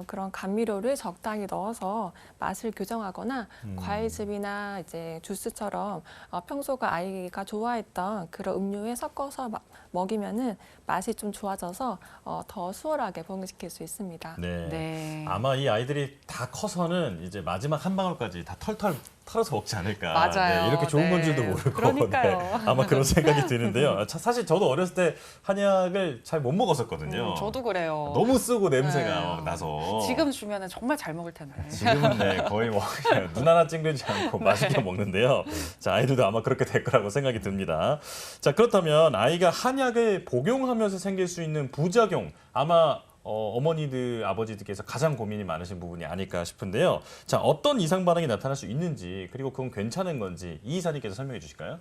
Speaker 4: 그런 감미료를 적당히 넣어서 맛을 교정하거나 과일즙이나 이제 주스처럼 평소가 아이가 좋아했던 그런 음료에 섞어서 먹이면은 맛이 좀 좋아져서 더 수월하게 복용시킬 수 있습니다.
Speaker 1: 네.
Speaker 2: 네.
Speaker 1: 아마 이 아이들이 다 커서는 이제 마지막 한 방울까지 다 털털 털어서 먹지 않을까.
Speaker 2: 맞아요.
Speaker 1: 네, 이렇게 좋은
Speaker 2: 네.
Speaker 1: 건 줄도 모르고.
Speaker 2: 그러니까요.
Speaker 1: 네, 아마 그런 생각이 드는데요. 사실 저도 어렸을 때 한약을 잘 못 먹었었거든요.
Speaker 2: 저도 그래요.
Speaker 1: 너무 쓰고 냄새가
Speaker 2: 네.
Speaker 1: 막 나서.
Speaker 2: 지금 주면은 정말 잘 먹을 텐데.
Speaker 1: 지금은 네, 거의 뭐 그냥 눈 하나 찡그리지 않고 맛있게 먹는데요. 자, 아이들도 아마 그렇게 될 거라고 생각이 듭니다. 자, 그렇다면 아이가 한약을 복용하면서 생길 수 있는 부작용, 아마 어머니들, 아버지들께서 가장 고민이 많으신 부분이 아닐까 싶은데요. 자, 어떤 이상 반응이 나타날 수 있는지, 그리고 그건 괜찮은 건지 이 이사님께서 설명해 주실까요?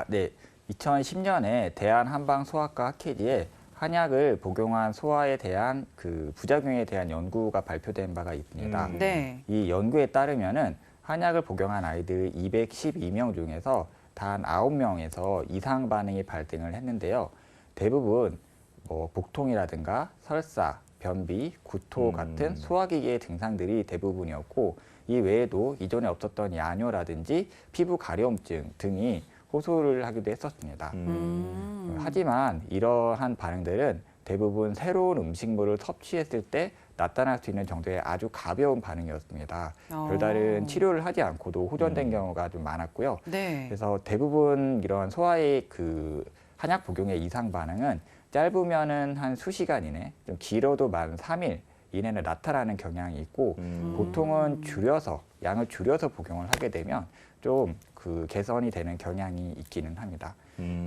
Speaker 3: 네. 2010년에 대한한방소아과 학회지에 한약을 복용한 소아에 대한 그 부작용에 대한 연구가 발표된 바가 있습니다.
Speaker 2: 네.
Speaker 3: 이 연구에 따르면은 한약을 복용한 아이들 212명 중에서 단 9명에서 이상 반응이 발생을 했는데요. 대부분 복통이라든가 설사, 변비, 구토 같은 소화기계의 증상들이 대부분이었고, 이 외에도 이전에 없었던 야뇨라든지 피부 가려움증 등이 호소를 하기도 했었습니다. 하지만 이러한 반응들은 대부분 새로운 음식물을 섭취했을 때 나타날 수 있는 정도의 아주 가벼운 반응이었습니다. 별다른 치료를 하지 않고도 호전된 경우가 좀 많았고요.
Speaker 2: 네.
Speaker 3: 그래서 대부분 이런 소아의 그 한약 복용의 이상 반응은 짧으면은 한 수시간 이내, 좀 길어도 만 3일 이내는 나타나는 경향이 있고, 보통은 양을 줄여서 복용을 하게 되면 좀 그 개선이 되는 경향이 있기는 합니다.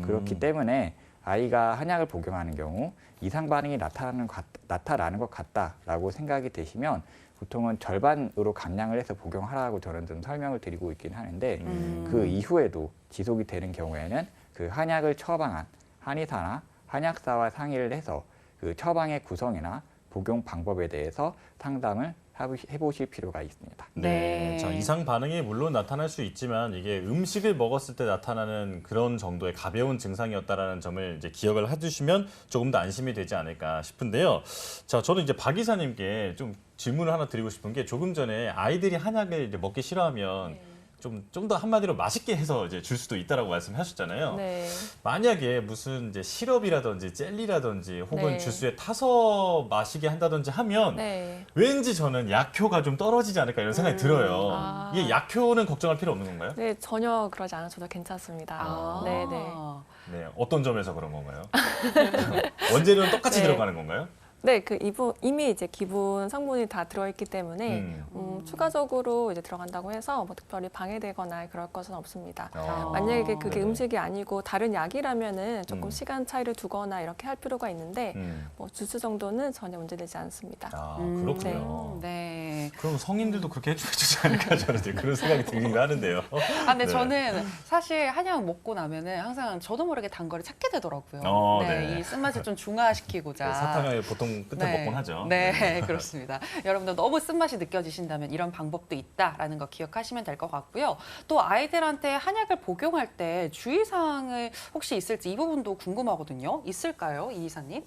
Speaker 3: 그렇기 때문에 아이가 한약을 복용하는 경우 이상 반응이 나타나는 것 같다라고 생각이 되시면 보통은 절반으로 감량을 해서 복용하라고 저는 좀 설명을 드리고 있긴 하는데, 그 이후에도 지속이 되는 경우에는 그 한약을 처방한 한의사나 한약사와 상의를 해서 그 처방의 구성이나 복용 방법에 대해서 상담을 해보실 필요가 있습니다.
Speaker 1: 네. 자, 이상 반응이 물론 나타날 수 있지만 이게 음식을 먹었을 때 나타나는 그런 정도의 가벼운 증상이었다라는 점을 이제 기억을 해주시면 조금 더 안심이 되지 않을까 싶은데요. 자, 저는 이제 박 이사님께 좀 질문을 하나 드리고 싶은 게, 조금 전에 아이들이 한약을 이제 먹기 싫어하면 좀 더 한마디로 맛있게 해서 이제 줄 수도 있다라고 말씀하셨잖아요.
Speaker 4: 네.
Speaker 1: 만약에 무슨 이제 시럽이라든지 젤리라든지 혹은
Speaker 4: 네.
Speaker 1: 주스에 타서 마시게 한다든지 하면
Speaker 4: 네.
Speaker 1: 왠지 저는 약효가 좀 떨어지지 않을까 이런 생각이 들어요.
Speaker 4: 아.
Speaker 1: 이게 약효는 걱정할 필요 없는 건가요?
Speaker 4: 네, 전혀 그러지 않아도 괜찮습니다. 네, 네.
Speaker 1: 네, 어떤 점에서 그런 건가요? 원재료는 똑같이
Speaker 4: 네.
Speaker 1: 들어가는 건가요?
Speaker 4: 네, 이미 이제 기본 성분이 다 들어있기 때문에 추가적으로 이제 들어간다고 해서 뭐 특별히 방해되거나 그럴 것은 없습니다. 만약에 그게
Speaker 1: 네네.
Speaker 4: 음식이 아니고 다른 약이라면은 조금 시간 차이를 두거나 이렇게 할 필요가 있는데 뭐 주스 정도는 전혀 문제되지 않습니다.
Speaker 1: 아, 그렇군요.
Speaker 2: 네.
Speaker 1: 그럼 성인들도 그렇게 해주지 않을까 저는 이제 그런 생각이 들긴 하는데요.
Speaker 2: 근데
Speaker 1: 네.
Speaker 2: 저는 사실 한약 먹고 나면은 항상 저도 모르게 단 거를 찾게 되더라고요.
Speaker 1: 네.
Speaker 2: 이 쓴맛을 좀 중화시키고자.
Speaker 1: 네, 사탕을 보통 끝에 먹곤 하죠.
Speaker 2: 네, 그렇습니다. 여러분들 너무 쓴맛이 느껴지신다면 이런 방법도 있다라는 거 기억하시면 될 것 같고요. 또 아이들한테 한약을 복용할 때 주의사항을 혹시 있을지 이 부분도 궁금하거든요. 있을까요, 이 이사님?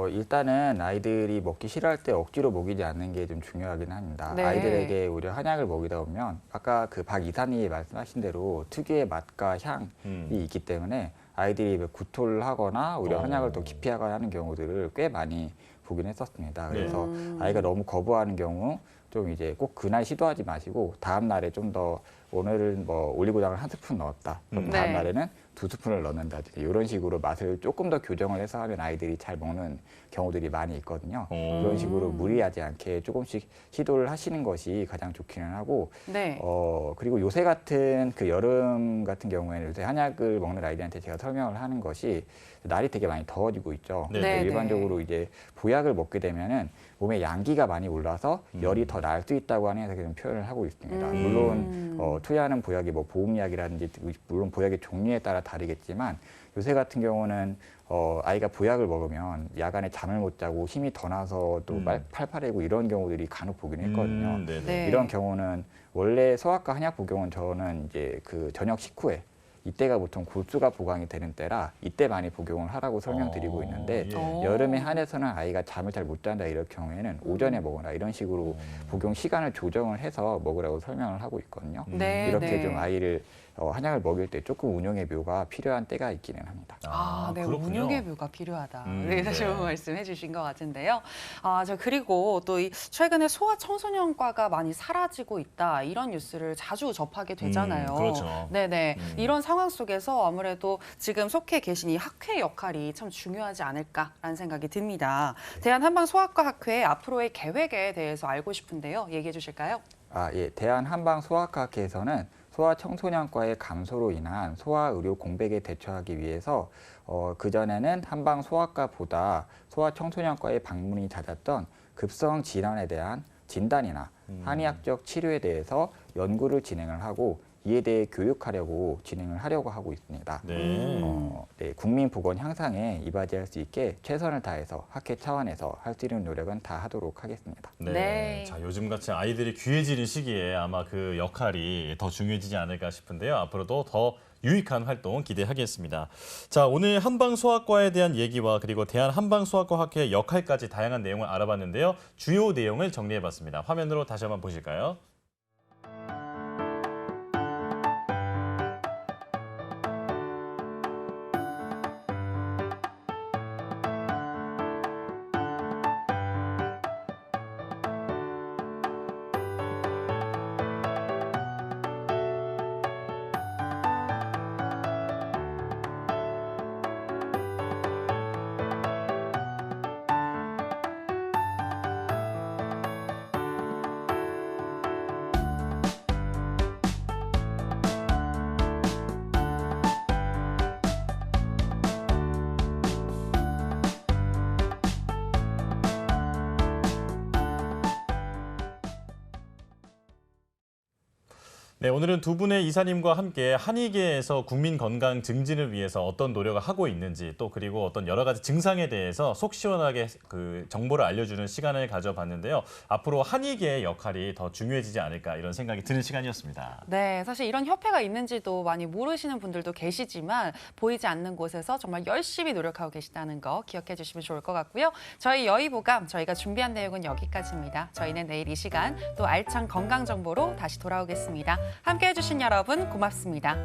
Speaker 3: 일단은 아이들이 먹기 싫어할 때 억지로 먹이지 않는 게 좀 중요하긴 합니다.
Speaker 2: 네.
Speaker 3: 아이들에게 오히려 한약을 먹이다 보면 아까 그 박 이사님이 말씀하신 대로 특유의 맛과 향이 있기 때문에 아이들이 구토를 하거나 오히려 한약을 더 기피하거나 하는 경우들을 꽤 많이 보긴 했었습니다. 그래서 아이가 너무 거부하는 경우 좀 이제 꼭 그날 시도하지 마시고 다음 날에 좀 더, 오늘은 뭐 올리고당을 한 스푼 넣었다. 그럼 다음
Speaker 2: 네.
Speaker 3: 날에는 2스푼을 넣는다든지 이런 식으로 맛을 조금 더 교정을 해서 하면 아이들이 잘 먹는 경우들이 많이 있거든요. 그런 식으로 무리하지 않게 조금씩 시도를 하시는 것이 가장 좋기는 하고
Speaker 2: 네.
Speaker 3: 그리고 요새 같은 그 여름 같은 경우에는 요새 한약을 먹는 아이들한테 제가 설명을 하는 것이 날이 되게 많이 더워지고 있죠.
Speaker 1: 네,
Speaker 2: 네.
Speaker 3: 일반적으로 이제 보약을 먹게 되면은 몸에 양기가 많이 올라서 열이 더 날 수 있다고 하는 해서 좀 표현을 하고 있습니다. 물론 투여하는 보약이 뭐 보음약이라든지 물론 보약의 종류에 따라 다르겠지만 요새 같은 경우는 아이가 보약을 먹으면 야간에 잠을 못 자고 힘이 더 나서 또 팔팔해고 이런 경우들이 간혹 보긴 했거든요.
Speaker 1: 네네.
Speaker 2: 네.
Speaker 3: 이런 경우는 원래 소아과 한약 복용은 저는 이제 그 저녁 식후에 이때가 보통 골수가 보강이 되는 때라 이때 많이 복용을 하라고 설명드리고 있는데
Speaker 1: 예.
Speaker 3: 여름에 한해서는 아이가 잠을 잘 못 잔다 이럴 경우에는 오전에 먹어라 이런 식으로 복용 시간을 조정을 해서 먹으라고 설명을 하고 있거든요.
Speaker 2: 네,
Speaker 3: 이렇게
Speaker 2: 네.
Speaker 3: 좀 아이를 한약을 먹일 때 조금 운용의 묘가 필요한 때가 있기는 합니다.
Speaker 2: 네,
Speaker 1: 그렇군요.
Speaker 2: 운용의 묘가 필요하다. 네,
Speaker 1: 네.
Speaker 2: 좋은 말씀해 주신 것 같은데요. 저 그리고 또 최근에 소아 청소년과가 많이 사라지고 있다 이런 뉴스를 자주 접하게 되잖아요.
Speaker 1: 그렇죠.
Speaker 2: 네네. 이런 상황 속에서 아무래도 지금 속해 계신 이 학회 역할이 참 중요하지 않을까라는 생각이 듭니다. 대한한방소아과 학회 앞으로의 계획에 대해서 알고 싶은데요. 얘기해 주실까요?
Speaker 3: 예. 대한한방소아과학회에서는 소아 청소년과의 감소로 인한 소아 의료 공백에 대처하기 위해서 그전에는 한방소아과보다 소아 청소년과의 방문이 잦았던 급성 질환에 대한 진단이나 한의학적 치료에 대해서 연구를 진행을 하고 이에 대해 교육하려고 진행을 하려고 하고 있습니다.
Speaker 1: 네.
Speaker 3: 네, 국민 보건 향상에 이바지할 수 있게 최선을 다해서 학회 차원에서 할 수 있는 노력은 다 하도록 하겠습니다.
Speaker 1: 네.
Speaker 2: 네.
Speaker 1: 자, 요즘같이 아이들이 귀해지는 시기에 아마 그 역할이 더 중요해지지 않을까 싶은데요. 앞으로도 더 유익한 활동 기대하겠습니다. 자, 오늘 한방소아과에 대한 얘기와 그리고 대한한방소아과 학회의 역할까지 다양한 내용을 알아봤는데요. 주요 내용을 정리해봤습니다. 화면으로 다시 한번 보실까요? 네, 오늘은 두 분의 이사님과 함께 한의계에서 국민 건강 증진을 위해서 어떤 노력을 하고 있는지 또 그리고 어떤 여러 가지 증상에 대해서 속 시원하게 그 정보를 알려주는 시간을 가져봤는데요. 앞으로 한의계의 역할이 더 중요해지지 않을까 이런 생각이 드는 시간이었습니다.
Speaker 2: 네, 사실 이런 협회가 있는지도 많이 모르시는 분들도 계시지만 보이지 않는 곳에서 정말 열심히 노력하고 계시다는 거 기억해 주시면 좋을 것 같고요. 저희 여의보감 저희가 준비한 내용은 여기까지입니다. 저희는 내일 이 시간 또 알찬 건강 정보로 다시 돌아오겠습니다. 함께해 주신 여러분 고맙습니다.